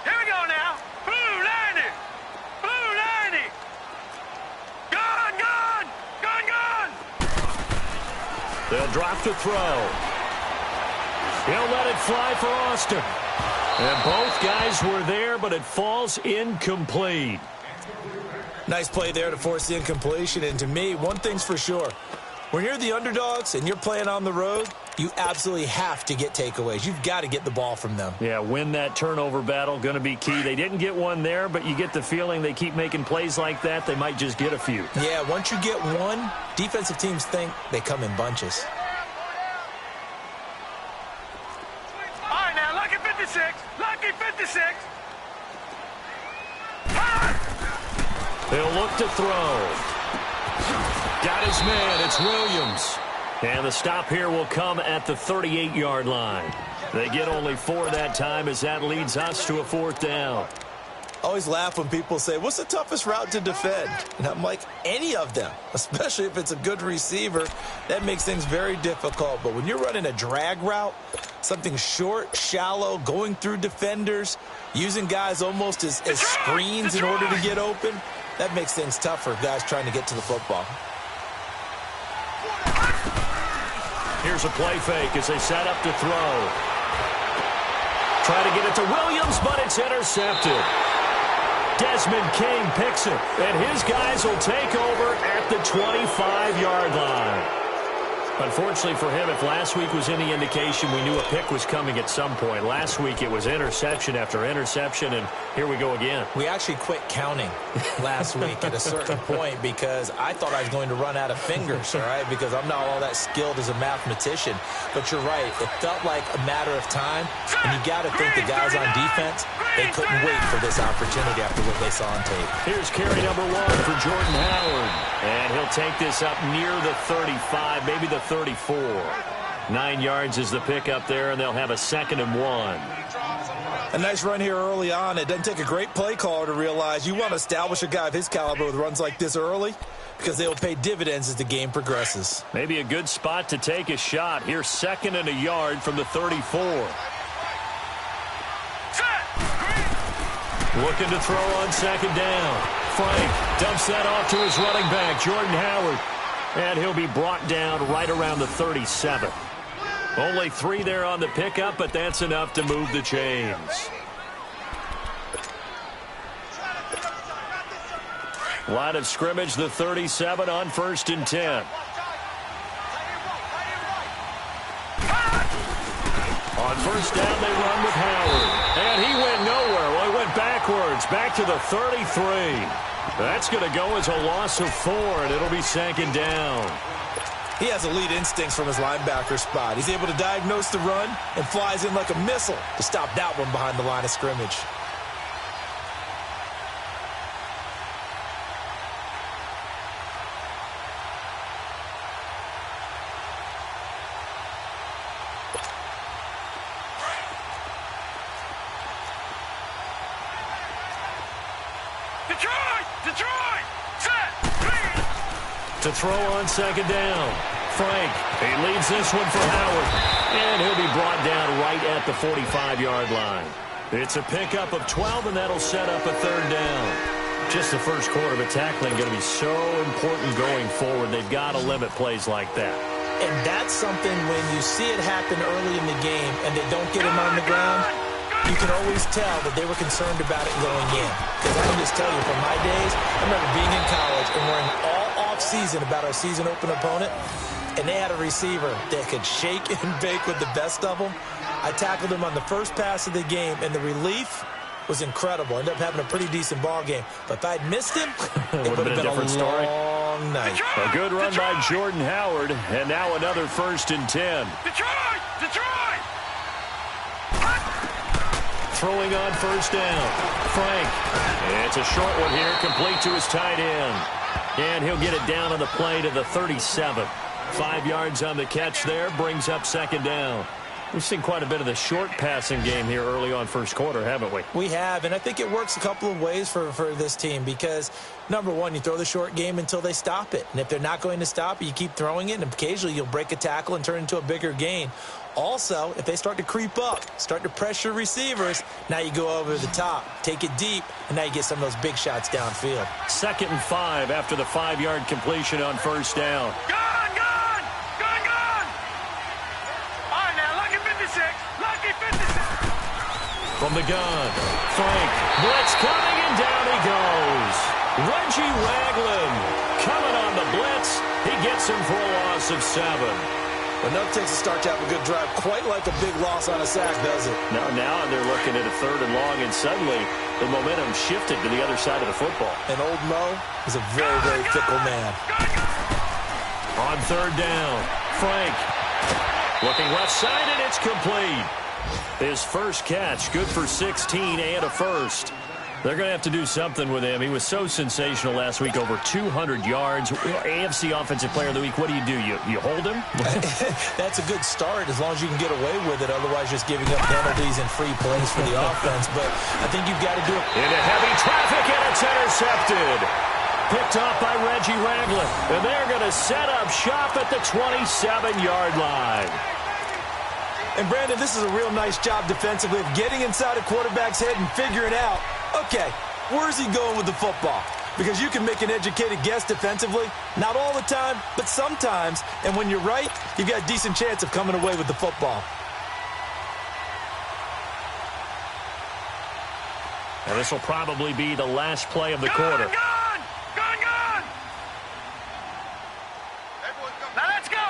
Here we go now. Blue 90. Gun. They'll drop to throw. He'll let it fly for Austin. And both guys were there, but it falls incomplete. Nice play there to force the incompletion. And to me, one thing's for sure. When you're the underdogs and you're playing on the road, you absolutely have to get takeaways. You've got to get the ball from them. Yeah, win that turnover battle, going to be key. They didn't get one there, but you get the feeling they keep making plays like that, they might just get a few. Yeah, once you get one, defensive teams think they come in bunches. All right, now, lucky 56. They'll look to throw. Got his man. It's Williams. And the stop here will come at the 38-yard line. They get only 4 that time as that leads us to a 4th down. Always laugh when people say, what's the toughest route to defend? And I'm like, any of them, especially if it's a good receiver. That makes things very difficult. But when you're running a drag route, something short, shallow, going through defenders, using guys almost as screens in order to get open, that makes things tough for guys trying to get to the football. Here's a play fake as they set up to throw. Try to get it to Williams, but it's intercepted. Desmond King picks it, and his guys will take over at the 25-yard line. Unfortunately for him, if last week was any indication, we knew a pick was coming at some point. Last week it was interception after interception, and here we go again. We actually quit counting last week at a certain point because I thought I was going to run out of fingers, all right, because I'm not all that skilled as a mathematician. But you're right. It felt like a matter of time, and you got to think the guys on defense, they couldn't wait for this opportunity after what they saw on tape. Here's carry number 1 for Jordan Howard, and he'll take this up near the 35, maybe the 34. 9 yards is the pickup there, and they'll have a 2nd and 1. A nice run here early on. It doesn't take a great play caller to realize you want to establish a guy of his caliber with runs like this early because they will pay dividends as the game progresses. Maybe a good spot to take a shot. Here's 2nd and a yard from the 34. Looking to throw on 2nd down. Frank dumps that off to his running back, Jordan Howard. And he'll be brought down right around the 37. Only 3 there on the pickup, but that's enough to move the chains. Line of scrimmage, the 37 on 1st and 10. On 1st down, they run with Howard. And he went nowhere. Well, he went backwards, back to the 33. That's going to go as a loss of 4, and it'll be 2nd down. He has elite instincts from his linebacker spot. He's able to diagnose the run and flies in like a missile to stop that one behind the line of scrimmage. To throw on 2nd down. Frank, he leads this one for Howard. And he'll be brought down right at the 45-yard line. It's a pickup of 12, and that'll set up a 3rd down. Just the first quarter, but tackling going to be so important going forward. They've got to limit plays like that. And that's something when you see it happen early in the game and they don't get him on the ground, you can always tell that they were concerned about it going in. Because I can just tell you, from my days, I remember being in college and worrying all off-season about our season-open opponent, and they had a receiver that could shake and bake with the best of them. I tackled him on the first pass of the game, and the relief was incredible. I ended up having a pretty decent ball game. But if I'd missed him, it would have been a different story. Long night. A good run by Jordan Howard, and now another 1st and 10. Detroit! Throwing on 1st down. Frank. It's a short one here, complete to his tight end. And he'll get it down on the play to the 37. 5 yards on the catch there, brings up 2nd down. We've seen quite a bit of the short passing game here early on 1st quarter, haven't we? We have, and I think it works a couple of ways for this team because, number one, you throw the short game until they stop it. And if they're not going to stop it, you keep throwing it, and occasionally you'll break a tackle and turn it into a bigger gain. Also, if they start to creep up, start to pressure receivers, now you go over the top, take it deep, and now you get some of those big shots downfield. 2nd and 5 after the 5-yard completion on 1st down. Gone! All right, now, lucky 56. Lucky 56. From the gun, Frank, blitz coming, and down he goes. Reggie Ragland coming on the blitz. He gets him for a loss of 7. Enough takes a start to have a good drive, quite like a big loss on a sack, does it? Now they're looking at a 3rd and long, and suddenly the momentum shifted to the other side of the football. And old Mo is a very, very fickle man. On 3rd down, Frank looking left side, and it's complete. His first catch, good for 16 and a 1st. They're going to have to do something with him. He was so sensational last week, over 200 yards. AFC Offensive Player of the Week, what do? You hold him? That's a good start as long as you can get away with it. Otherwise, just giving up penalties and free plays for the offense. But I think you've got to do it. Into heavy traffic, and it's intercepted. Picked off by Reggie Ragland. And they're going to set up shop at the 27-yard line. And, Brandon, this is a real nice job defensively of getting inside a quarterback's head and figuring out, okay, where's he going with the football? Because you can make an educated guess defensively. Not all the time, but sometimes. And when you're right, you've got a decent chance of coming away with the football. And this will probably be the last play of the quarter. Gone! Now let's go!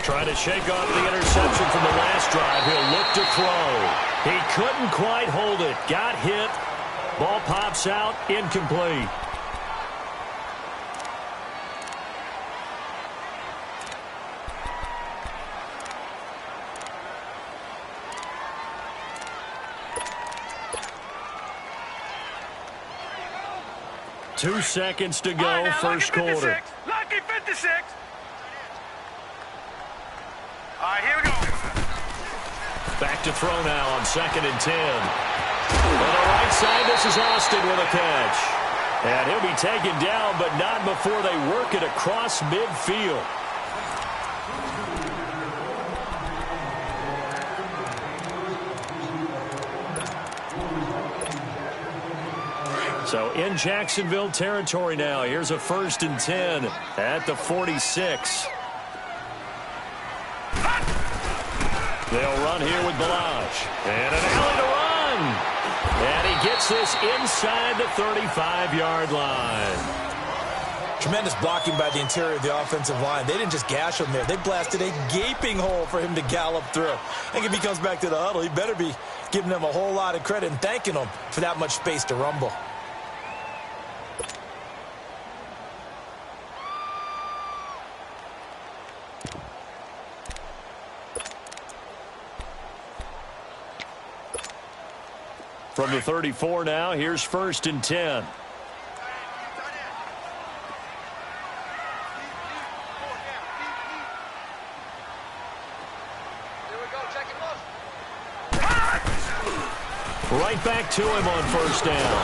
Trying to shake off the interception from the last drive. He'll look to throw. He couldn't quite hold it. Got hit. Ball pops out. Incomplete. Two seconds to go, Right, now, first lucky 56. quarter. Lucky 56. All right, here we go. Back to throw now on 2nd and 10. On the right side, this is Austin with a catch. And he'll be taken down, but not before they work it across midfield. So in Jacksonville territory now. Here's a 1st and 10 at the 46. They'll run here with Balaj. And an alley to run. And he gets this inside the 35-yard line. Tremendous blocking by the interior of the offensive line. They didn't just gash him there. They blasted a gaping hole for him to gallop through. I think if he comes back to the huddle, he better be giving them a whole lot of credit and thanking them for that much space to rumble. From the 34 now, here's 1st and 10. Right back to him on 1st down.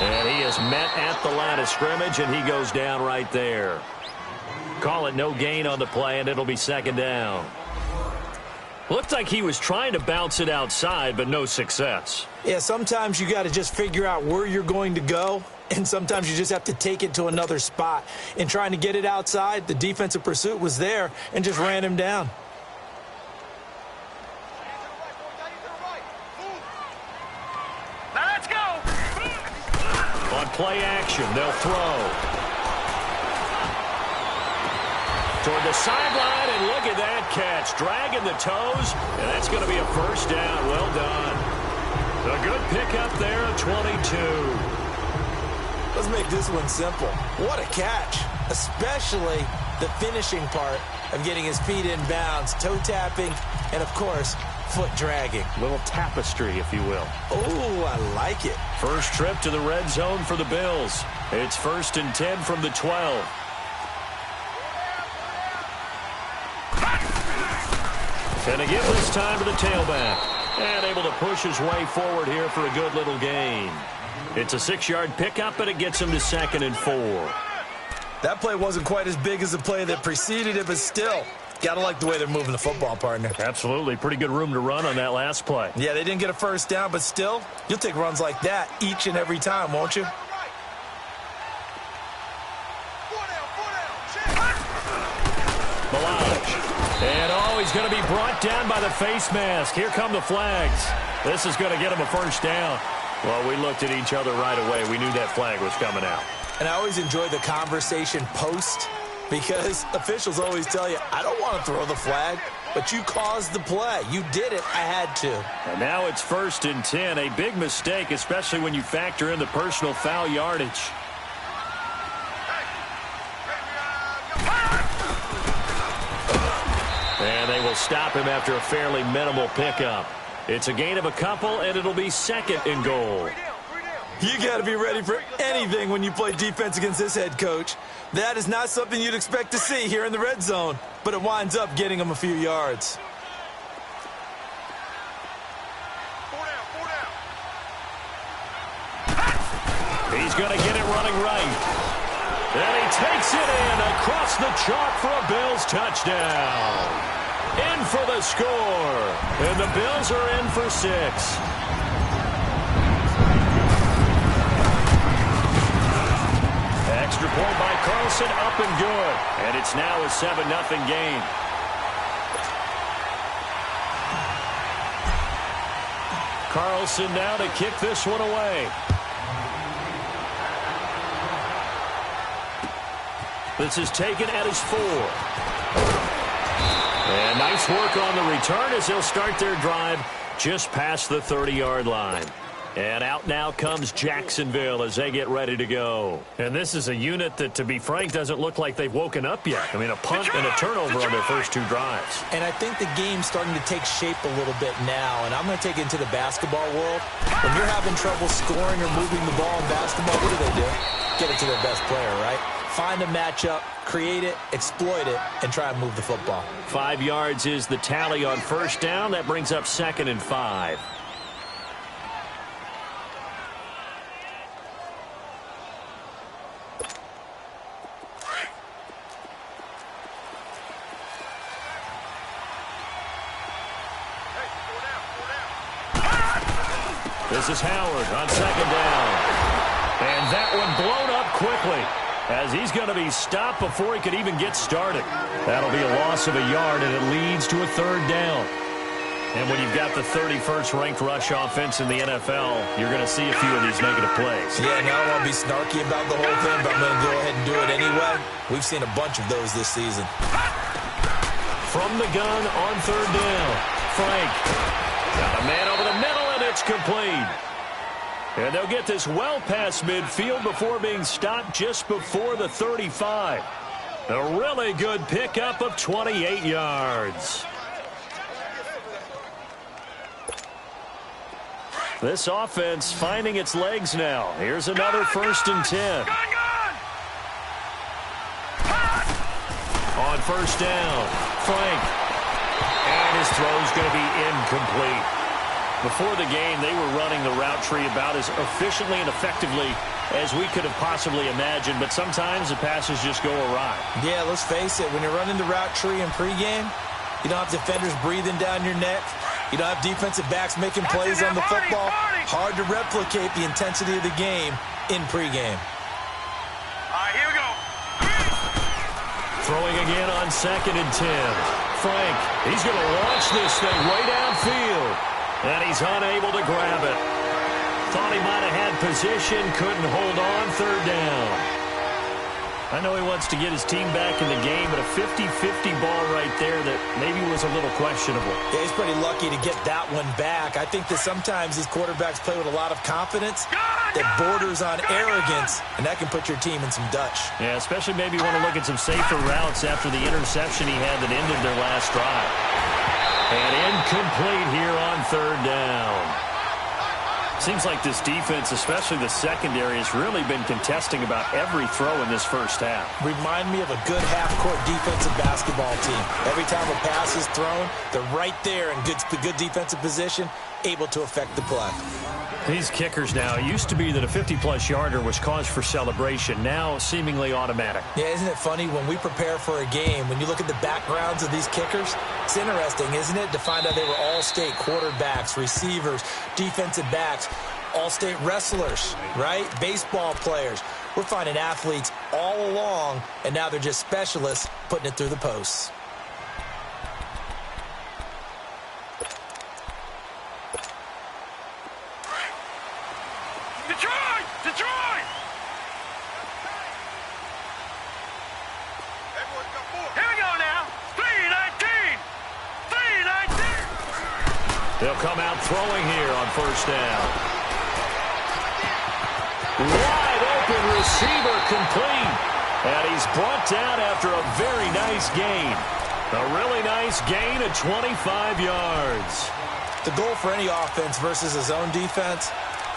And he is met at the line of scrimmage, and he goes down right there. Call it no gain on the play, and it'll be 2nd down. Looked like he was trying to bounce it outside, but no success. Yeah, sometimes you got to just figure out where you're going to go, and sometimes you just have to take it to another spot. In trying to get it outside, the defensive pursuit was there and just ran him down. Now let's go! On play action, they'll throw. Toward the sideline, and look at that catch. Dragging the toes, and that's going to be a 1st down. Well done. A good pickup there at 22. Let's make this one simple. What a catch, especially the finishing part of getting his feet in bounds, toe tapping, and, of course, foot dragging. Little tapestry, if you will. Oh, I like it. First trip to the red zone for the Bills. It's 1st and 10 from the 12. And a give this time to the tailback. And able to push his way forward here for a good little gain. It's a 6-yard pickup, but it gets him to 2nd and 4. That play wasn't quite as big as the play that preceded it, but still, gotta like the way they're moving the football, partner. Absolutely. Pretty good room to run on that last play. Yeah, they didn't get a 1st down, but still, you'll take runs like that each and every time, won't you? Balaj. And he's going to be brought down by the face mask. Here come the flags. This is going to get him a 1st down. Well, we looked at each other right away. We knew that flag was coming out. And I always enjoy the conversation post because officials always tell you, I don't want to throw the flag, but you caused the play. You did it. I had to. And now it's 1st and 10. A big mistake, especially when you factor in the personal foul yardage. And they will stop him after a fairly minimal pickup. It's a gain of a couple, and it'll be 2nd and goal. You got to be ready for anything when you play defense against this head coach. That is not something you'd expect to see here in the red zone, but it winds up getting him a few yards. He's going to get it running right. And he takes it in across the chalk for a Bills touchdown. In for the score. And the Bills are in for 6. Extra point by Carlson, up and good. And it's now a 7-0 game. Carlson now to kick this one away. This is taken at his 4. And nice work on the return as they'll start their drive just past the 30-yard line. And out now comes Jacksonville as they get ready to go. And this is a unit that, to be frank, doesn't look like they've woken up yet. I mean, a punt and a turnover on their first 2 drives. And I think the game's starting to take shape a little bit now. And I'm going to take it into the basketball world. When you're having trouble scoring or moving the ball in basketball, what do? Get it to their best player, right? Find a matchup, create it, exploit it, and try and move the football. 5 yards is the tally on first down. That brings up 2nd and 5. This is Howard on 2nd down. And that one blown up quickly as he's going to be stopped before he could even get started. That'll be a loss of a yard, and it leads to a 3rd down. And when you've got the 31st ranked rush offense in the NFL, you're going to see a few of these negative plays. Yeah, now I don't want to be snarky about the whole thing, but I'm going to go ahead and do it anyway. We've seen a bunch of those this season. From the gun on 3rd down, Frank. Got a man over the middle, and it's complete. And they'll get this well past midfield before being stopped just before the 35. A really good pickup of 28 yards. This offense finding its legs now. Here's another 1st and 10. On 1st down, Frank. And his throw's going to be incomplete. Before the game, they were running the route tree about as efficiently and effectively as we could have possibly imagined, but sometimes the passes just go awry. Yeah, let's face it. When you're running the route tree in pregame, you don't have defenders breathing down your neck. You don't have defensive backs making plays on the football. Hard to replicate the intensity of the game in pregame. All right, here we go. Throwing again on 2nd and 10. Frank, he's going to launch this thing way downfield. And he's unable to grab it. Thought he might have had position, couldn't hold on. 3rd down. I know he wants to get his team back in the game, but a 50-50 ball right there that maybe was a little questionable. Yeah, he's pretty lucky to get that one back. I think that sometimes these quarterbacks play with a lot of confidence that borders on arrogance, and that can put your team in some Dutch. Yeah, especially maybe want to look at some safer routes after the interception he had that ended their last drive. And incomplete here on 3rd down. Seems like this defense, especially the secondary, has really been contesting about every throw in this first half. Remind me of a good half-court defensive basketball team. Every time a pass is thrown, they're right there in good defensive position, able to affect the play. These kickers now, it used to be that a 50-plus yarder was cause for celebration. Now, seemingly automatic. Yeah, isn't it funny? When we prepare for a game, when you look at the backgrounds of these kickers, it's interesting, isn't it, to find out they were all-state quarterbacks, receivers, defensive backs, all-state wrestlers, right? Baseball players. We're finding athletes all along, and now they're just specialists putting it through the posts. They'll come out throwing here on 1st down. Wide open receiver complete. And he's brought down after a very nice gain. A really nice gain of 25 yards. The goal for any offense versus a zone defense,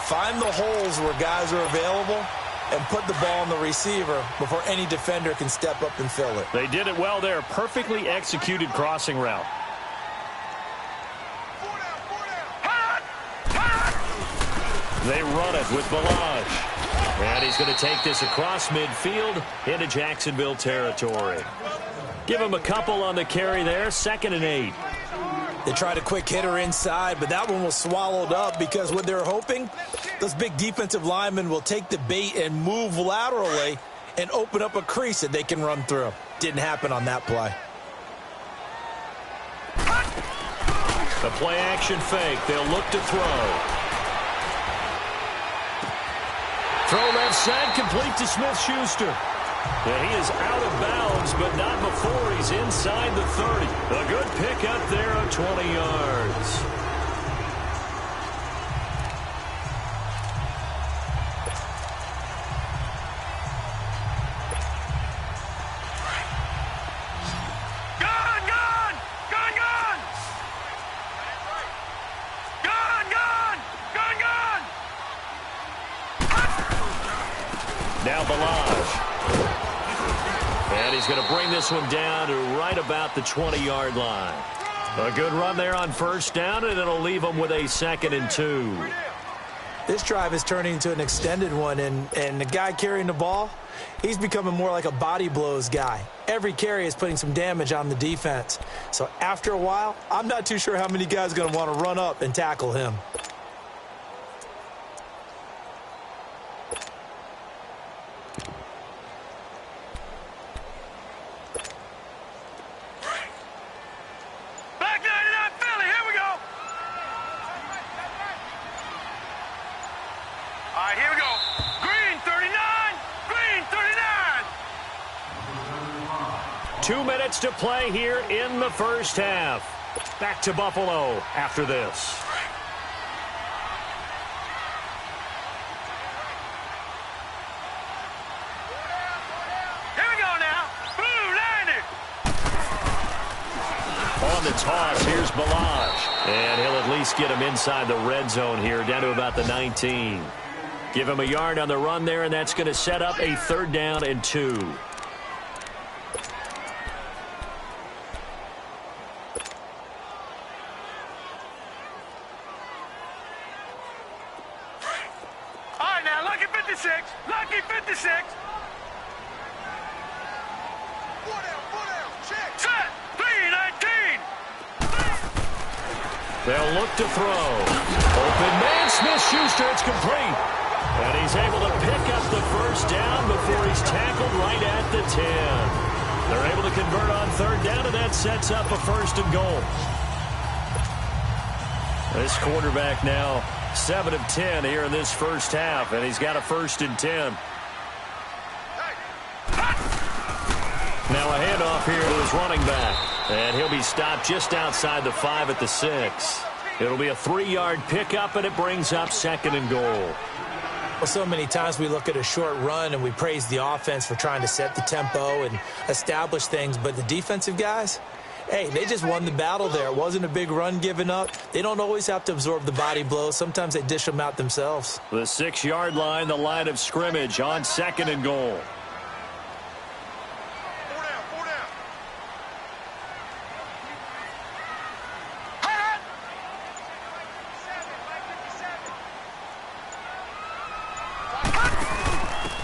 find the holes where guys are available and put the ball on the receiver before any defender can step up and fill it. They did it well there. Perfectly executed crossing route. They run it with Balaj. And he's going to take this across midfield into Jacksonville territory. Give him a couple on the carry there. 2nd and 8. They tried a quick hitter inside, but that one was swallowed up because what they're hoping, those big defensive linemen will take the bait and move laterally and open up a crease that they can run through. Didn't happen on that play. A play-action fake. They'll look to throw. Throw left side, complete to Smith-Schuster. And he is out of bounds, but not before he's inside the 30. A good pickup there of 20 yards. Now Balaj. And he's going to bring this one down to right about the 20-yard line. A good run there on first down, and it'll leave them with a 2nd and 2. This drive is turning into an extended one, and the guy carrying the ball, he's becoming more like a body blows guy. Every carry is putting some damage on the defense. So after a while, I'm not too sure how many guys are going to want to run up and tackle him. All right, here we go. Green 39. Green 39. 2 minutes to play here in the first half. Back to Buffalo after this. Here we go now. Blue landed. On the toss, here's Balaj. And he'll at least get him inside the red zone here, down to about the 19. Give him a yard on the run there, and that's going to set up a 3rd down and 2. All right, now, lucky 56. Lucky 56. Four down, check. Set. 3-19. They'll look to throw. Open man, Smith-Schuster, it's complete. And he's able to pick up the first down before he's tackled right at the 10. They're able to convert on 3rd down, and that sets up a 1st and goal. This quarterback now 7 of 10 here in this first half, and he's got a 1st and 10. Now a handoff here to his running back, and he'll be stopped just outside the 5 at the 6. It'll be a 3-yard pickup, and it brings up 2nd and goal. Well, so many times we look at a short run and we praise the offense for trying to set the tempo and establish things, but the defensive guys, hey, they just won the battle there. It wasn't a big run given up. They don't always have to absorb the body blows. Sometimes they dish them out themselves. The 6-yard line, the line of scrimmage on 2nd and goal. Four down.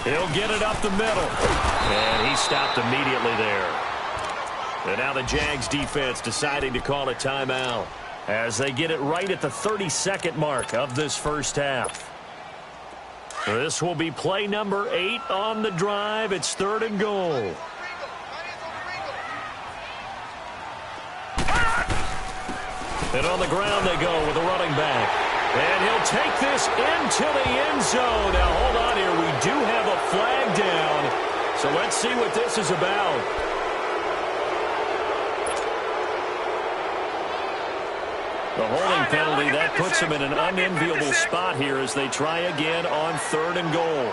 He'll get it up the middle. And he stopped immediately there. And now the Jags defense deciding to call a timeout as they get it right at the 32nd mark of this first half. This will be play number 8 on the drive. It's 3rd and goal. And on the ground they go with the running back. And he'll take this into the end zone. Now, hold on here. We do have a flag down. So let's see what this is about. The holding penalty, that puts them in an unenviable spot here as they try again on 3rd and goal.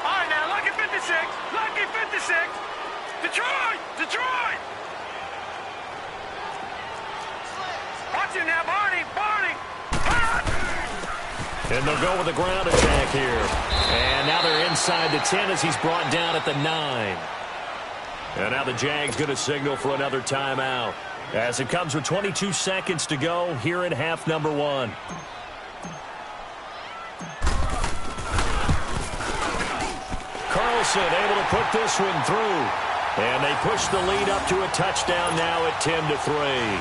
All right, now, lucky 56. Lucky 56. Detroit. Watch him now, Barney. And they'll go with the ground attack here. And now they're inside the 10 as he's brought down at the 9. And now the Jags going to signal for another timeout as it comes with 22 seconds to go here in half number 1. Carlson able to put this one through. And they push the lead up to a touchdown now at 10-3.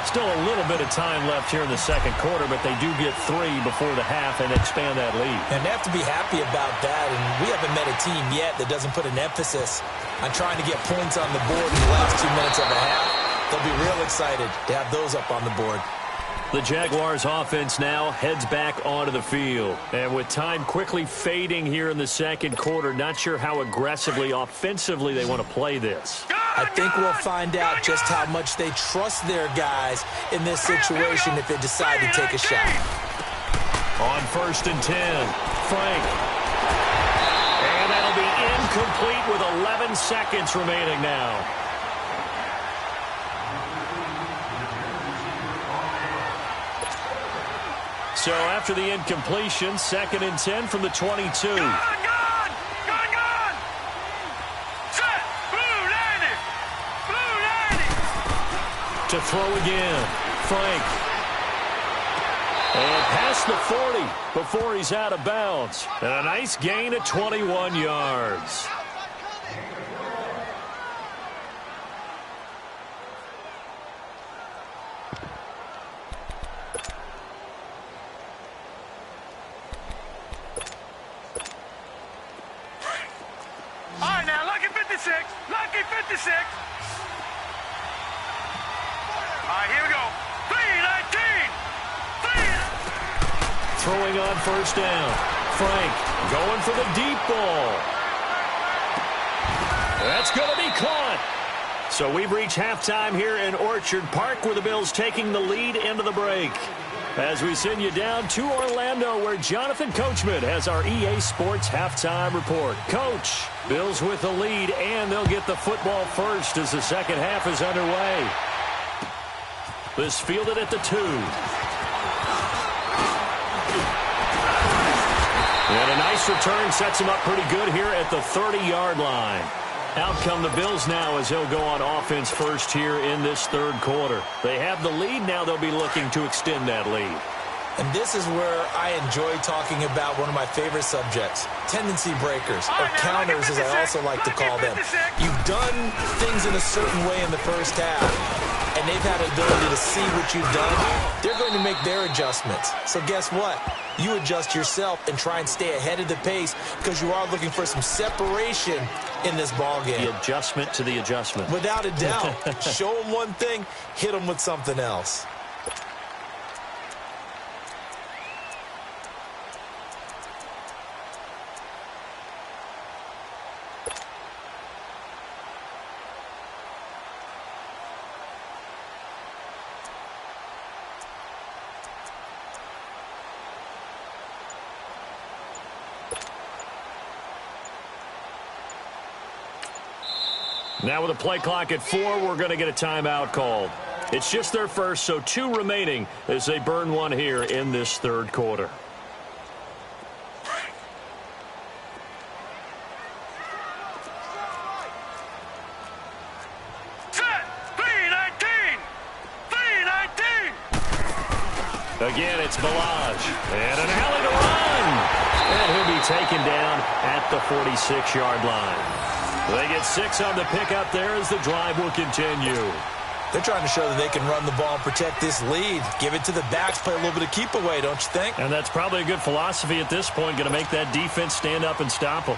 Still a little bit of time left here in the second quarter, but they do get 3 before the half and expand that lead. And they have to be happy about that, and we haven't met a team yet that doesn't put an emphasis on trying to get points on the board in the last 2 minutes of a half. They'll be real excited to have those up on the board. The Jaguars offense now heads back onto the field. And with time quickly fading here in the second quarter, not sure how aggressively, offensively they want to play this. I think we'll find out just how much they trust their guys in this situation if they decide to take a shot. On 1st and 10, Frank. And that'll be incomplete with 11 seconds remaining now. So after the incompletion, 2nd and 10 from the 22. To throw again, Frank. And past the 40 before he's out of bounds. And a nice gain of 21 yards. All right, now, lucky 56. Lucky 56. All right, here we go. 3-19. Throwing on 1st down. Frank going for the deep ball. That's going to be caught. So we've reached halftime here in Orchard Park, where the Bills taking the lead into the break. As we send you down to Orlando, where Jonathan Coachman has our EA Sports halftime report. Coach, Bills with the lead, and they'll get the football first as the second half is underway. This fielded at the 2. And a nice return sets him up pretty good here at the 30-yard line. Out come the Bills now as they'll go on offense first here in this third quarter. They have the lead. Now they'll be looking to extend that lead. And this is where I enjoy talking about one of my favorite subjects, tendency breakers, or counters as I also like to call them. You've done things in a certain way in the first half, and they've had the ability to see what you've done. They're going to make their adjustments. So guess what? You adjust yourself and try and stay ahead of the pace because you are looking for some separation in this ball game. The adjustment to the adjustment. Without a doubt. Show them one thing, hit them with something else. Now with a play clock at 4, we're going to get a timeout called. It's just their first, so 2 remaining as they burn one here in this third quarter. Set. 3-19. 3-19. Again, it's Balaj. And an alley to run. And he'll be taken down at the 46-yard line. They get 6 on the pickup there as the drive will continue. They're trying to show that they can run the ball and protect this lead. Give it to the backs, play a little bit of keep away, don't you think? And that's probably a good philosophy at this point, going to make that defense stand up and stop them.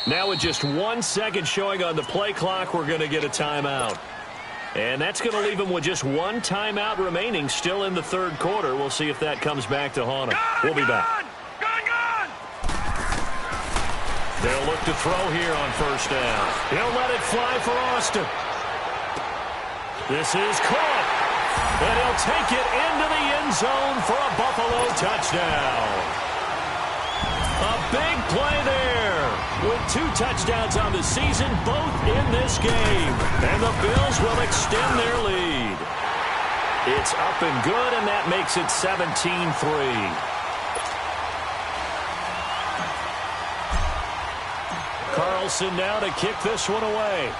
Now with just 1 second showing on the play clock, we're going to get a timeout. And that's going to leave them with just 1 timeout remaining still in the third quarter. We'll see if that comes back to haunt them. We'll be back. They'll look to throw here on 1st down. He'll let it fly for Austin. This is caught. And he'll take it into the end zone for a Buffalo touchdown. A big play there with 2 touchdowns on the season, both in this game. And the Bills will extend their lead. It's up and good, and that makes it 17-3. Carlson now to kick this one away.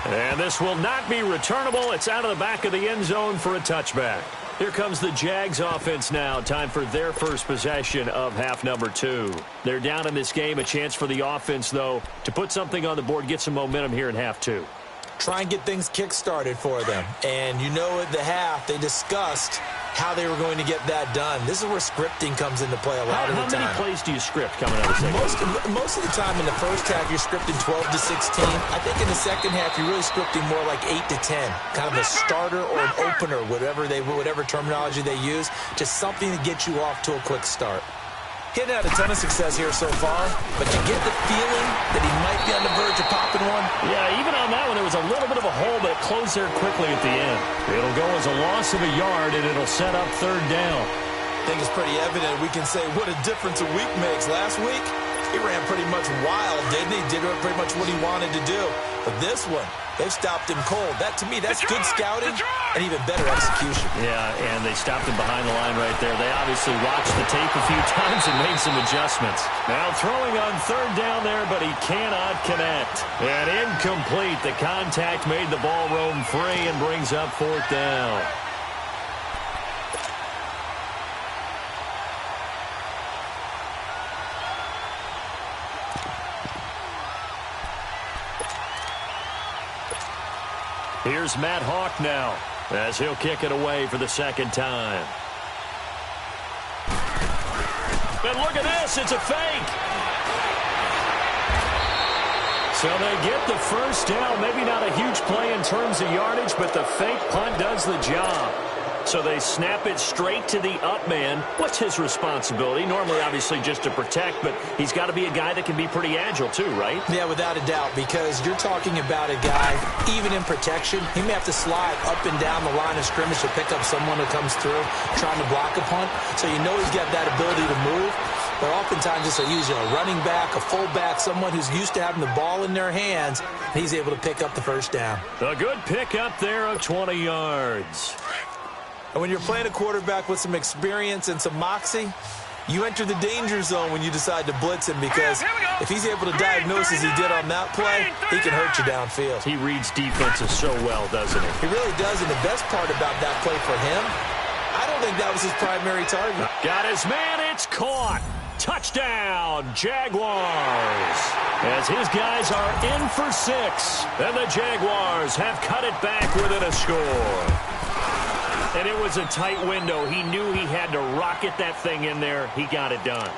And this will not be returnable. It's out of the back of the end zone for a touchback. Here comes the Jags offense now. Time for their first possession of half number 2. They're down in this game. A chance for the offense, though, to put something on the board, get some momentum here in half 2. Try and get things kick-started for them. And you know at the half, they discussed how they were going to get that done. This is where scripting comes into play a lot of the time. How many plays do you script coming out of the second? Most of the time in the first half, you're scripting 12 to 16. I think in the second half, you're really scripting more like 8 to 10. Kind of a starter or an opener, whatever terminology they use. Just something to get you off to a quick start. Getting had a ton of success here so far, but you get the feeling that he might be on the verge of popping one. Yeah, even on that one, there was a little bit of a hole, but it closed there quickly at the end. It'll go as a loss of a yard, and it'll set up third down. I think it's pretty evident. We can say what a difference a week makes. Last week, he ran pretty much wild, didn't he? Did pretty much what he wanted to do. But this one, they've stopped him cold. That, to me, that's good scouting and even better execution. Yeah, and they stopped him behind the line right there. They obviously watched the tape a few times and made some adjustments. Now throwing on third down there, but he cannot connect. And incomplete. The contact made the ball roam free and brings up fourth down. Here's Matt Hawk now as he'll kick it away for the second time. And look at this. It's a fake. So they get the first down. Maybe not a huge play in terms of yardage, but the fake punt does the job. So they snap it straight to the up man. What's his responsibility? Normally, obviously, just to protect, but he's got to be a guy that can be pretty agile too, right? Yeah, without a doubt, because you're talking about a guy, even in protection, he may have to slide up and down the line of scrimmage to pick up someone who comes through trying to block a punt. So you know he's got that ability to move. But oftentimes it's usually a running back, a fullback, someone who's used to having the ball in their hands, and he's able to pick up the first down. A good pick up there of 20 yards. And when you're playing a quarterback with some experience and some moxie, you enter the danger zone when you decide to blitz him, because if he's able to diagnose as he did on that play, he can hurt you downfield. He reads defenses so well, doesn't he? He really does, and the best part about that play for him, I don't think that was his primary target. Got his man, it's caught. Touchdown, Jaguars. As his guys are in for 6, and the Jaguars have cut it back within a score. And it was a tight window. He knew he had to rocket that thing in there. He got it done.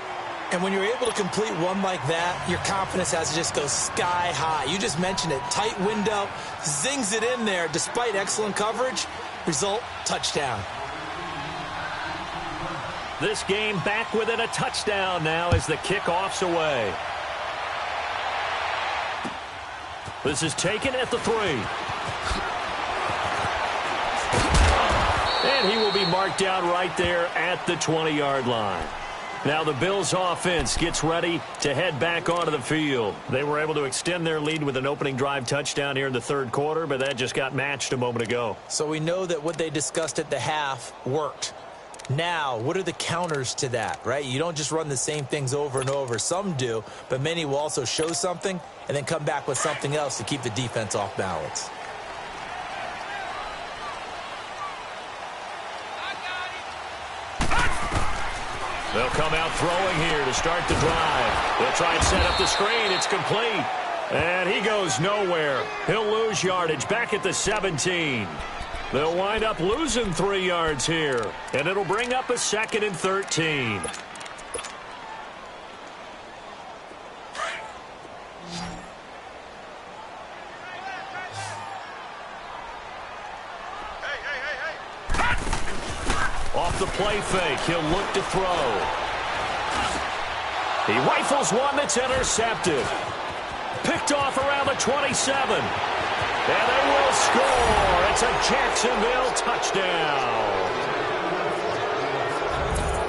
And when you're able to complete one like that, your confidence has to just go sky high. You just mentioned it. Tight window, zings it in there despite excellent coverage. Result, touchdown. This game back within a touchdown now as the kickoff's away. This is taken at the 3. And he will be marked down right there at the 20-yard line. Now the Bills offense gets ready to head back onto the field. They were able to extend their lead with an opening drive touchdown here in the third quarter, but that just got matched a moment ago. So we know that what they discussed at the half worked. Now, what are the counters to that, right? You don't just run the same things over and over. Some do, but many will also show something and then come back with something else to keep the defense off balance. They'll come out throwing here to start the drive. They'll try and set up the screen. It's complete. And he goes nowhere. He'll lose yardage back at the 17. They'll wind up losing 3 yards here. And it'll bring up a 2nd and 13. Off the play fake, he'll look to throw. He rifles one that's intercepted. Picked off around the 27. And they will score. It's a Jacksonville touchdown.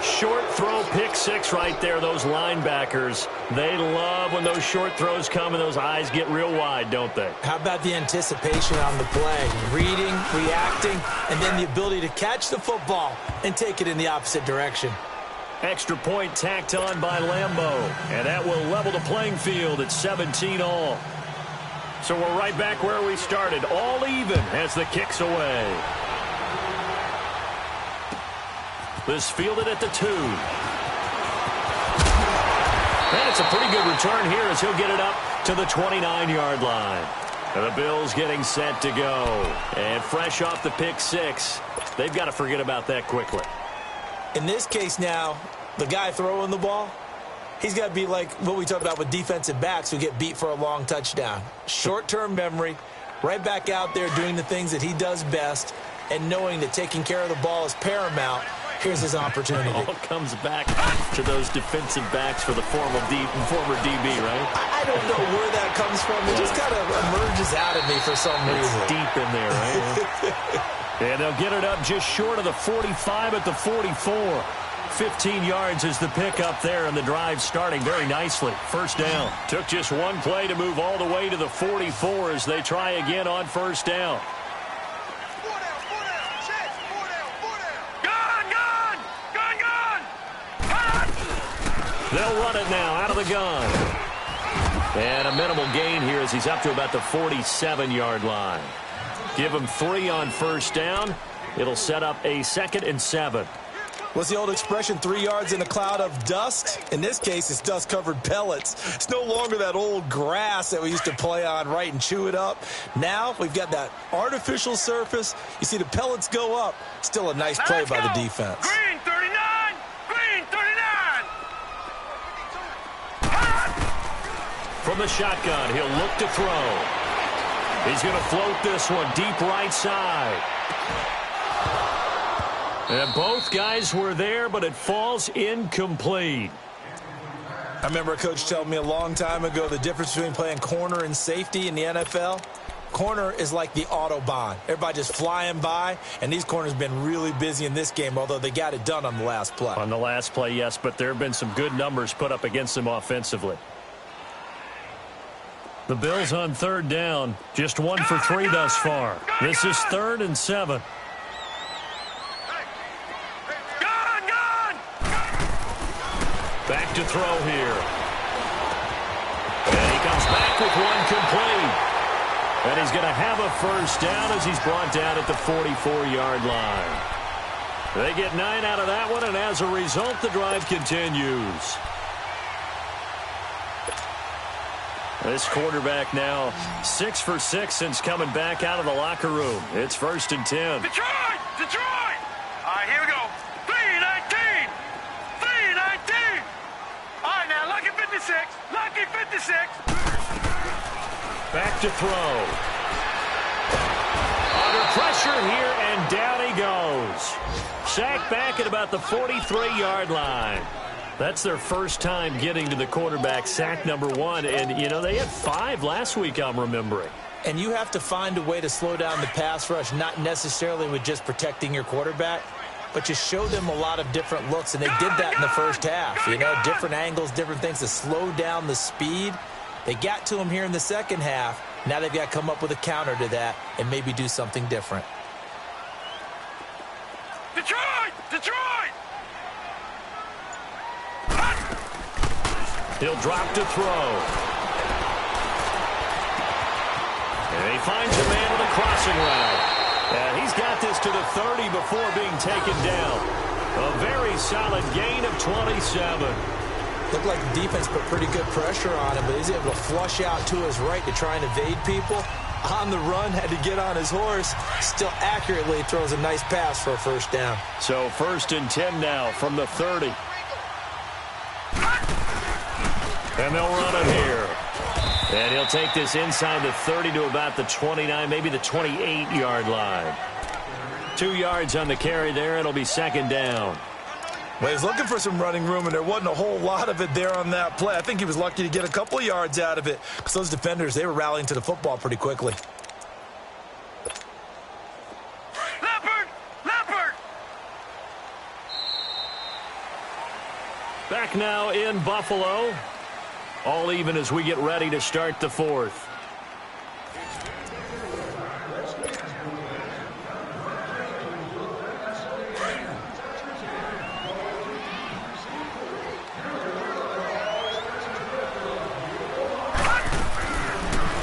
Short throw, pick six right there. Those linebackers, they love when those short throws come and those eyes get real wide, don't they? How about the anticipation on the play? Reading, reacting, and then the ability to catch the football and take it in the opposite direction. Extra point tacked on by Lambeau, and that will level the playing field at 17 all. So we're right back where we started, all even as the kick's away. This fielded at the 2. And it's a pretty good return here as he'll get it up to the 29-yard line. And the Bills getting set to go. And fresh off the pick six, they've got to forget about that quickly. In this case now, the guy throwing the ball, he's got to be like what we talked about with defensive backs who get beat for a long touchdown. Short-term memory, right back out there doing the things that he does best, and knowing that taking care of the ball is paramount. Here's his opportunity. It all comes back to those defensive backs for the former DB, right? I don't know where that comes from. It just kind of emerges out of me for some reason. It's deep in there, right? And they'll get it up just short of the 45 at the 44. 15 yards is the pickup there, and the drive starting very nicely. First down. Took just one play to move all the way to the 44 as they try again on first down. They'll run it now out of the gun. And a minimal gain here as he's up to about the 47-yard line. Give him 3 on first down. It'll set up a 2nd and 7. What's the old expression, 3 yards in a cloud of dust? In this case, it's dust-covered pellets. It's no longer that old grass that we used to play on, right, and chew it up. Now we've got that artificial surface. You see the pellets go up. Still a nice play by the defense. Green 39! Green 39! From the shotgun, he'll look to throw. He's going to float this one deep right side. And both guys were there, but it falls incomplete. I remember a coach telling me a long time ago the difference between playing corner and safety in the NFL. Corner is like the Autobahn. Everybody just flying by, and these corners have been really busy in this game, although they got it done on the last play. On the last play, yes, but there have been some good numbers put up against them offensively. The Bills on third down, just 1 for 3 thus far. This is 3rd and 7. Back to throw here. And he comes back with one complete. And he's going to have a first down as he's brought down at the 44-yard line. They get 9 out of that one, and as a result, the drive continues. This quarterback now 6 for 6 since coming back out of the locker room. It's 1st and 10. Detroit! Detroit! All right, here we go. 3-19! 3-19! All right, now, lucky 56. Lucky 56. Back to throw. Under pressure here, and down he goes. Sacked back at about the 43-yard line. That's their first time getting to the quarterback, sack number 1. And, you know, they had 5 last week, I'm remembering. And you have to find a way to slow down the pass rush, not necessarily with just protecting your quarterback, but you show them a lot of different looks, and they did that in the first half. You know, different angles, different things to slow down the speed. They got to him here in the second half. Now they've got to come up with a counter to that and maybe do something different. Detroit! Detroit! He'll drop to throw. And he finds a man with a crossing route. And he's got this to the 30 before being taken down. A very solid gain of 27. Looked like the defense put pretty good pressure on him, but he's able to flush out to his right to try and evade people. On the run, had to get on his horse. Still accurately throws a nice pass for a first down. So 1st and 10 now from the 30. And they'll run it here. And he'll take this inside the 30 to about the 29, maybe the 28-yard line. 2 yards on the carry there. It'll be 2nd down. Well, he's looking for some running room, and there wasn't a whole lot of it there on that play. I think he was lucky to get a couple of yards out of it because those defenders, they were rallying to the football pretty quickly. Leopard! Leopard! Back now in Buffalo. All even as we get ready to start the fourth.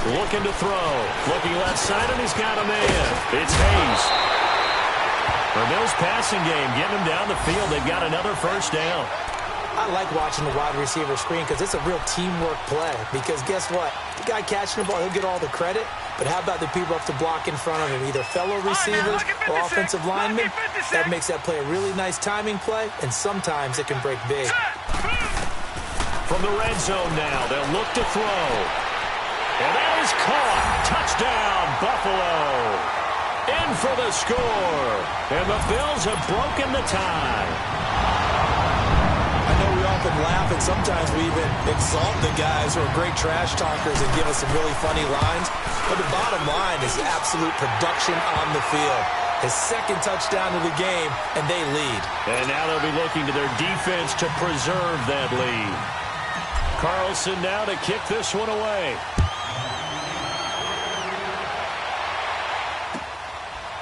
Looking to throw. Looking left side, and he's got a man. It's Hayes. The Bills passing game, getting him down the field. They've got another first down. I like watching the wide receiver screen because it's a real teamwork play. Because guess what? The guy catching the ball, he'll get all the credit. But how about the people up to block in front of him, either fellow receivers or offensive linemen? That makes that play a really nice timing play, and sometimes it can break big. From the red zone now, they'll look to throw. And that is caught. Touchdown, Buffalo. In for the score. And the Bills have broken the tie. I know we often laugh, and sometimes we even exalt the guys who are great trash talkers and give us some really funny lines. But the bottom line is absolute production on the field. His second touchdown of the game, and they lead. And now they'll be looking to their defense to preserve that lead. Carlson now to kick this one away.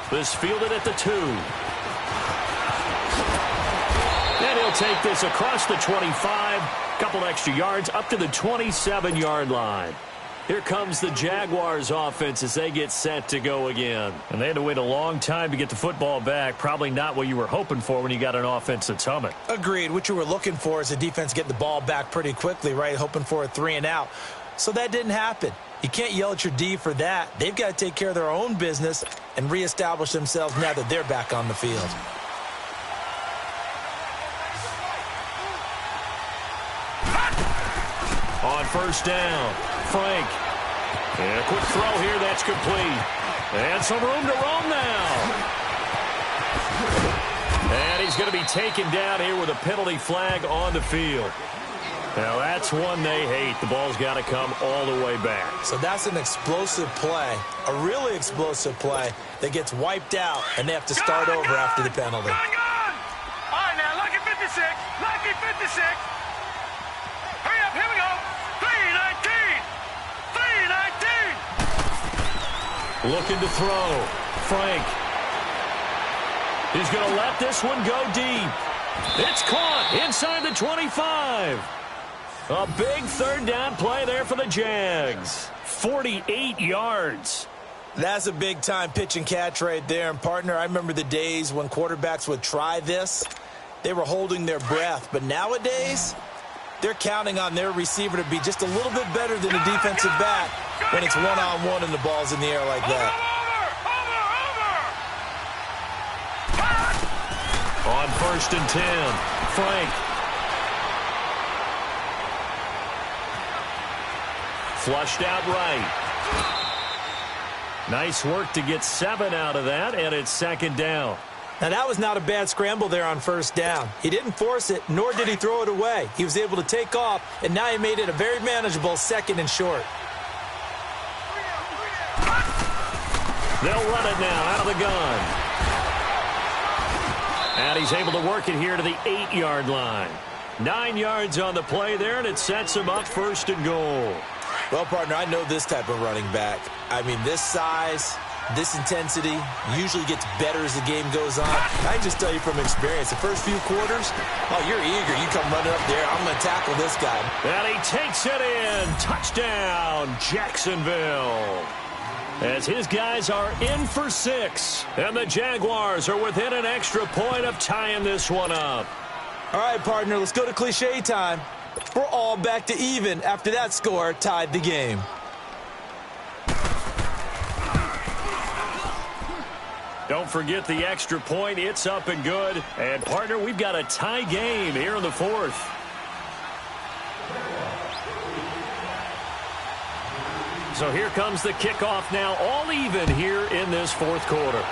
This fielded at the 2. And he'll take this across the 25. Couple extra yards up to the 27-yard line. Here comes the Jaguars offense as they get set to go again. And they had to wait a long time to get the football back. Probably not what you were hoping for when you got an offense that's humming. Agreed. What you were looking for is the defense getting the ball back pretty quickly, right? Hoping for a 3-and-out. So that didn't happen. You can't yell at your D for that. They've got to take care of their own business and reestablish themselves now that they're back on the field. On first down, Frank. And a quick throw here, that's complete. And some room to roam now. And he's going to be taken down here with a penalty flag on the field. Now, that's one they hate. The ball's got to come all the way back. So that's an explosive play, a really explosive play that gets wiped out, and they have to start over after the penalty. All right, now, lucky 56. Lucky 56. Hurry up, here we go. 3-19. 3-19. Looking to throw. Frank. He's going to let this one go deep. It's caught inside the 25. A big third down play there for the Jags. 48 yards. That's a big-time pitch and catch right there. And, partner, I remember the days when quarterbacks would try this. They were holding their breath. But nowadays, they're counting on their receiver to be just a little bit better than the defensive back when it's one-on-one and the ball's in the air like that. On first and 10, Frank. Flushed out right. Nice work to get 7 out of that, and it's second down. Now, that was not a bad scramble there on first down. He didn't force it, nor did he throw it away. He was able to take off, and now he made it a very manageable second and short. They'll run it now out of the gun. And he's able to work it here to the 8-yard line. 9 yards on the play there, and it sets him up first and goal. Well, partner, I know this type of running back. I mean, this size, this intensity usually gets better as the game goes on. I can just tell you from experience, the first few quarters, oh, you're eager. You come running up there, I'm going to tackle this guy. And he takes it in. Touchdown, Jacksonville. As his guys are in for 6. And the Jaguars are within an extra point of tying this one up. All right, partner, let's go to cliche time. We're all back to even after that score tied the game. Don't forget the extra point. It's up and good. And, partner, we've got a tie game here in the fourth. So here comes the kickoff now, all even here in this fourth quarter.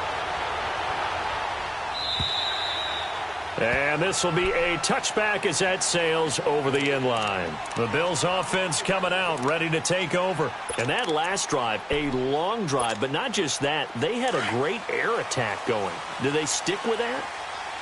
And this will be a touchback as that sails over the end line. The Bills offense coming out, ready to take over. And that last drive, a long drive, but not just that. They had a great air attack going. Do they stick with that?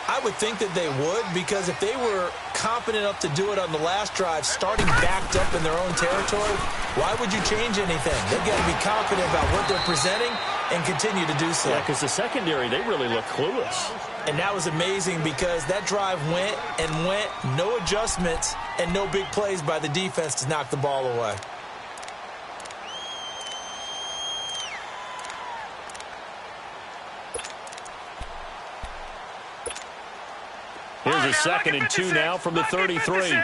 I would think that they would, because if they were confident enough to do it on the last drive, starting backed up in their own territory, why would you change anything? They've got to be confident about what they're presenting and continue to do so. Yeah, because the secondary, they really look clueless. And that was amazing because that drive went and went, no adjustments and no big plays by the defense to knock the ball away. Here's a 2nd and 2 now from the 33.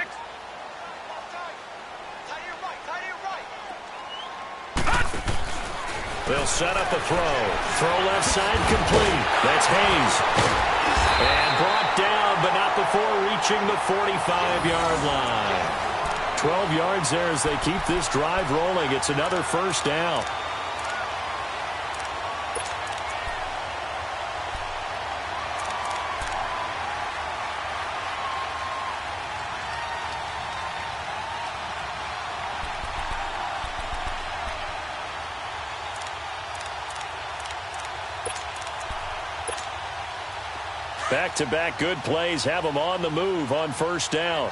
They'll set up a throw. Throw left side complete. That's Hayes. And brought down, but not before reaching the 45-yard line. 12 yards there as they keep this drive rolling. It's another first down. Back-to-back good plays have them on the move on first down.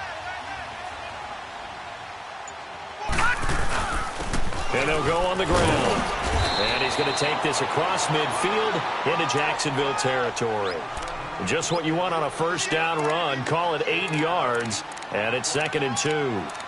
And they'll go on the ground. And he's going to take this across midfield into Jacksonville territory. Just what you want on a first down run. Call it 8 yards. And it's 2nd and 2.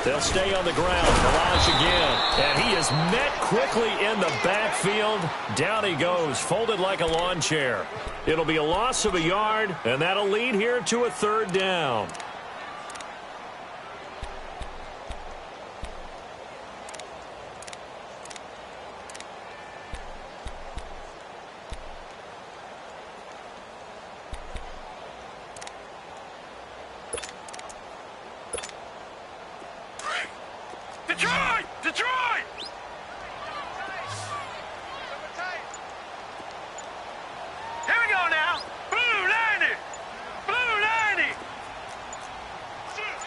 They'll stay on the ground. Balazs again. And he is met quickly in the backfield. Down he goes, folded like a lawn chair. It'll be a loss of a yard, and that'll lead here to a 3rd down. Detroit! Here we go now. Blue 90! Blue 90!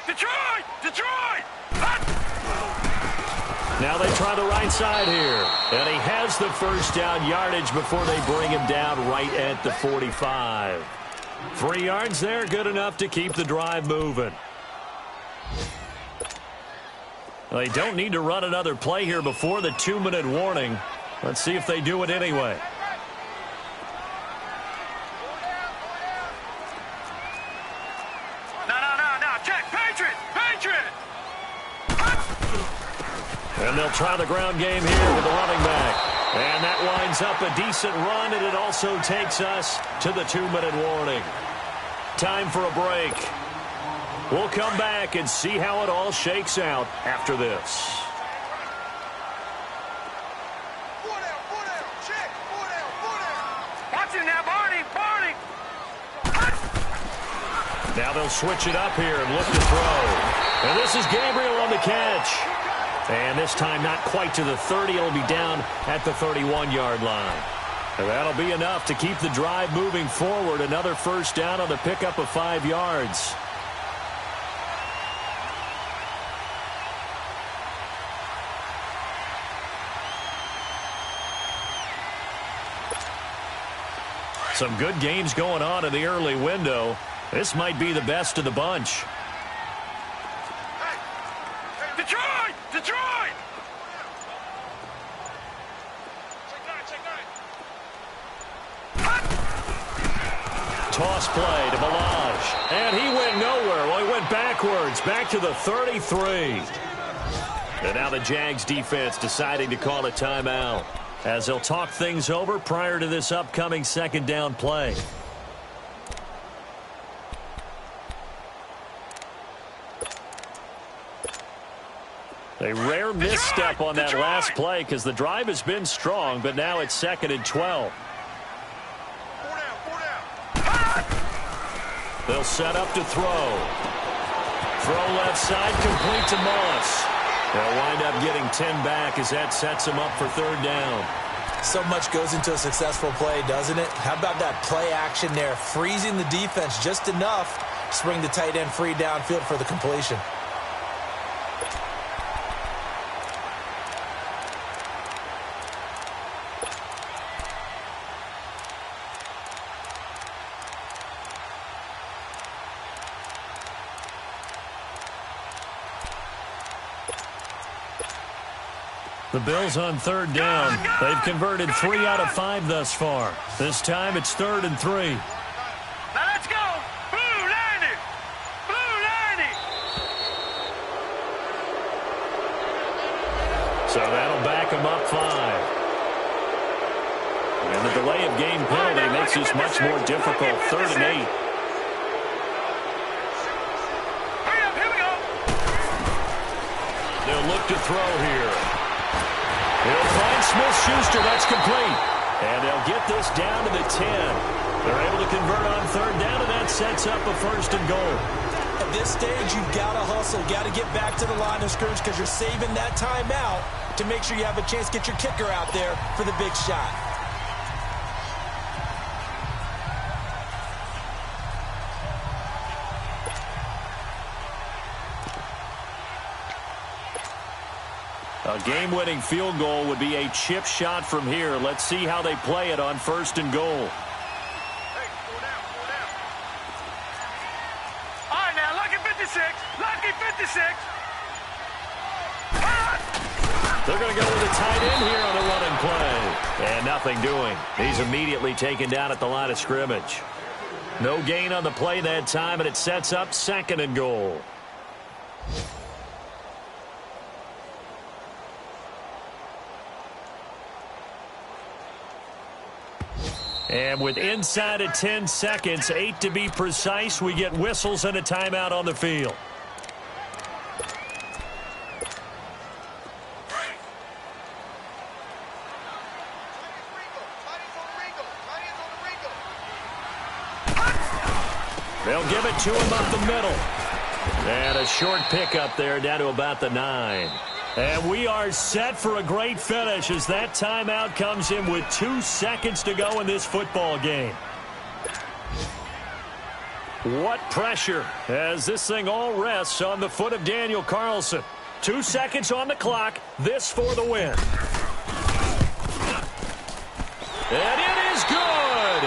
Detroit! Now they try the right side here. And he has the first down yardage before they bring him down right at the 45. 3 yards there, good enough to keep the drive moving. They don't need to run another play here before the 2-minute warning. Let's see if they do it anyway. No. Check. Patriot! And they'll try the ground game here with the running back. And that winds up a decent run, and it also takes us to the 2-minute warning. Time for a break. We'll come back and see how it all shakes out after this. Watch it now, Barney! Now they'll switch it up here and look to throw. And this is Gabriel on the catch. And this time not quite to the 30. It'll be down at the 31-yard line. And that'll be enough to keep the drive moving forward. Another first down on the pickup of 5 yards. Some good games going on in the early window. This might be the best of the bunch. Detroit! Toss play to Balazs. And he went nowhere. Well, he went backwards, back to the 33. And now the Jags defense deciding to call a timeout as they'll talk things over prior to this upcoming 2nd down play. A rare misstep on that last play because the drive has been strong, but now it's 2nd and 12. Four down. They'll set up to throw. Throw left side, complete to Moss. They'll wind up getting 10 back as that sets them up for third down. So much goes into a successful play, doesn't it? How about that play action there, freezing the defense just enough to bring the tight end free downfield for the completion. The Bills on third down. They've converted 3 out of 5 thus far. This time it's 3rd and 3. Now let's go. Blue 90. Blue 90. So that'll back them up 5. And the delay of game penalty makes this much more difficult. 3rd and 8. Hurry up, here we go. They'll look to throw here. He'll find Smith-Schuster. That's complete. And they'll get this down to the 10. They're able to convert on third down, and that sets up a 1st and goal. At this stage, you've got to hustle. You've got to get back to the line of scrimmage because you're saving that timeout to make sure you have a chance to get your kicker out there for the big shot. A game-winning field goal would be a chip shot from here. Let's see how they play it on 1st and goal. Hey, go down, go down. All right, now, lucky 56. Lucky 56. They're going to go with a tight end here on the run and play. And nothing doing. He's immediately taken down at the line of scrimmage. No gain on the play that time, and it sets up 2nd and goal. And with inside of 10 seconds, 8 to be precise, we get whistles and a timeout on the field. They'll give it to him up the middle. And a short pickup there down to about the 9. And we are set for a great finish as that timeout comes in with 2 seconds to go in this football game. What pressure as this thing all rests on the foot of Daniel Carlson. 2 seconds on the clock. This for the win. And it is good.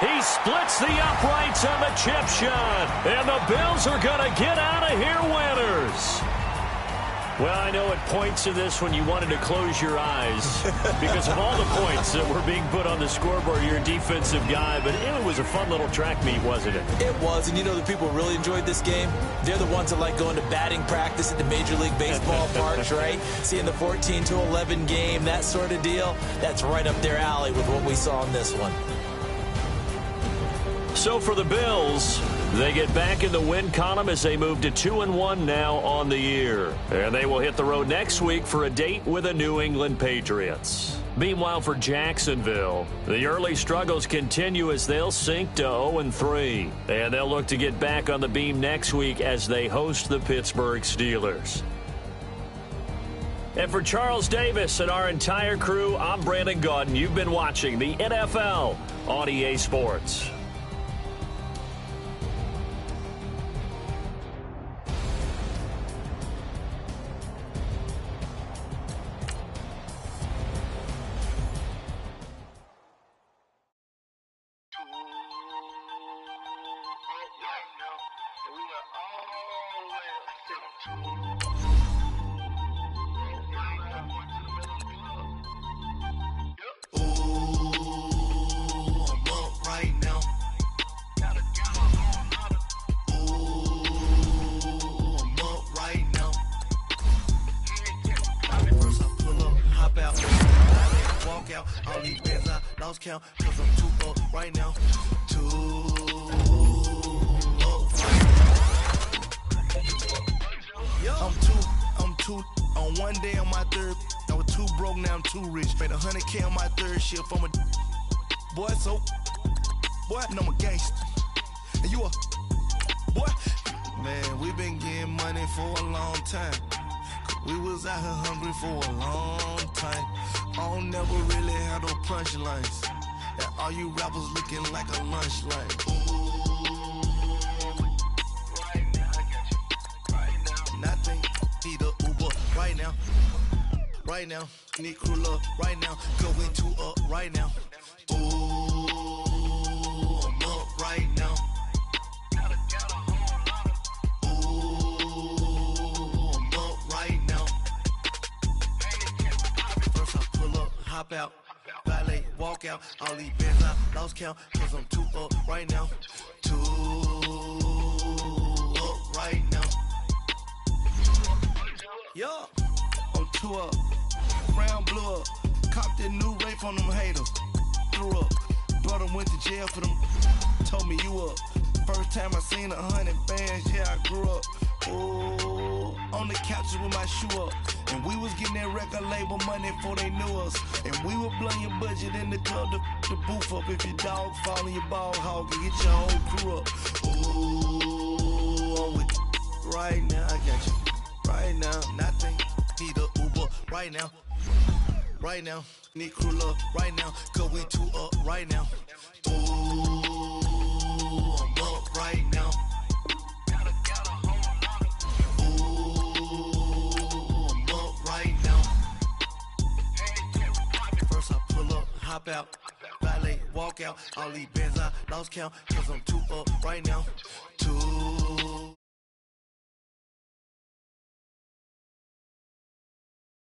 He splits the uprights on the chip shot. And the Bills are going to get out of here winners. Well, I know it points to this when you wanted to close your eyes because of all the points that were being put on the scoreboard. You're a defensive guy, but it was a fun little track meet, wasn't it? It was, and you know the people who really enjoyed this game? They're the ones that like going to batting practice at the Major League Baseball parks, right? Seeing the 14-11 game, that sort of deal. That's right up their alley with what we saw in this one. So for the Bills, they get back in the win column as they move to 2-1 now on the year. And they will hit the road next week for a date with the New England Patriots. Meanwhile, for Jacksonville, the early struggles continue as they'll sink to 0-3. And they'll look to get back on the beam next week as they host the Pittsburgh Steelers. And for Charles Davis and our entire crew, I'm Brandon Gaudin. You've been watching the NFL on EA Sports. Count, cause I'm too up right now. Too up. I'm two on one day on my third. I was too broke, now I'm too rich. Made 100K on my third shift. I'm a boy, so boy, and I'm a gangster. And you a boy. Man, we been getting money for a long time. We was out here hungry for a long time. I don't never really had no punchlines. And all you rappers looking like a lunch line. Right now, I got you. Right now. Nothing, need a Uber right now. Right now, need crew love right now. Going to up right now. Ooh, I'm up right now. Ooh, I'm up right now. First I pull up, hop out, valet, walk out. All these bands I lost count, cause I'm too up right now. Too up right now. Yo, I'm too up. Round blew up. Copped that new rape on them haters. Threw up. Brother went to jail for them. Told me you up. First time I seen 100 bands, yeah, I grew up. Ooh, on the couches with my shoe up. And we was getting that record label money before they knew us. And we were blowing your budget in the club to the booth up. If your dog fall in your ball hog and get your whole crew up. Ooh, I'm with right now, I got you. Right now, nothing, need a Uber right now. Right now, need crew love right now. Cause we too up right now. Ooh, I'm up right now. Ooh, I'm up right now. First I pull up, hop out, valet, walk out. All these bands I lost count. Cause I'm too up right now.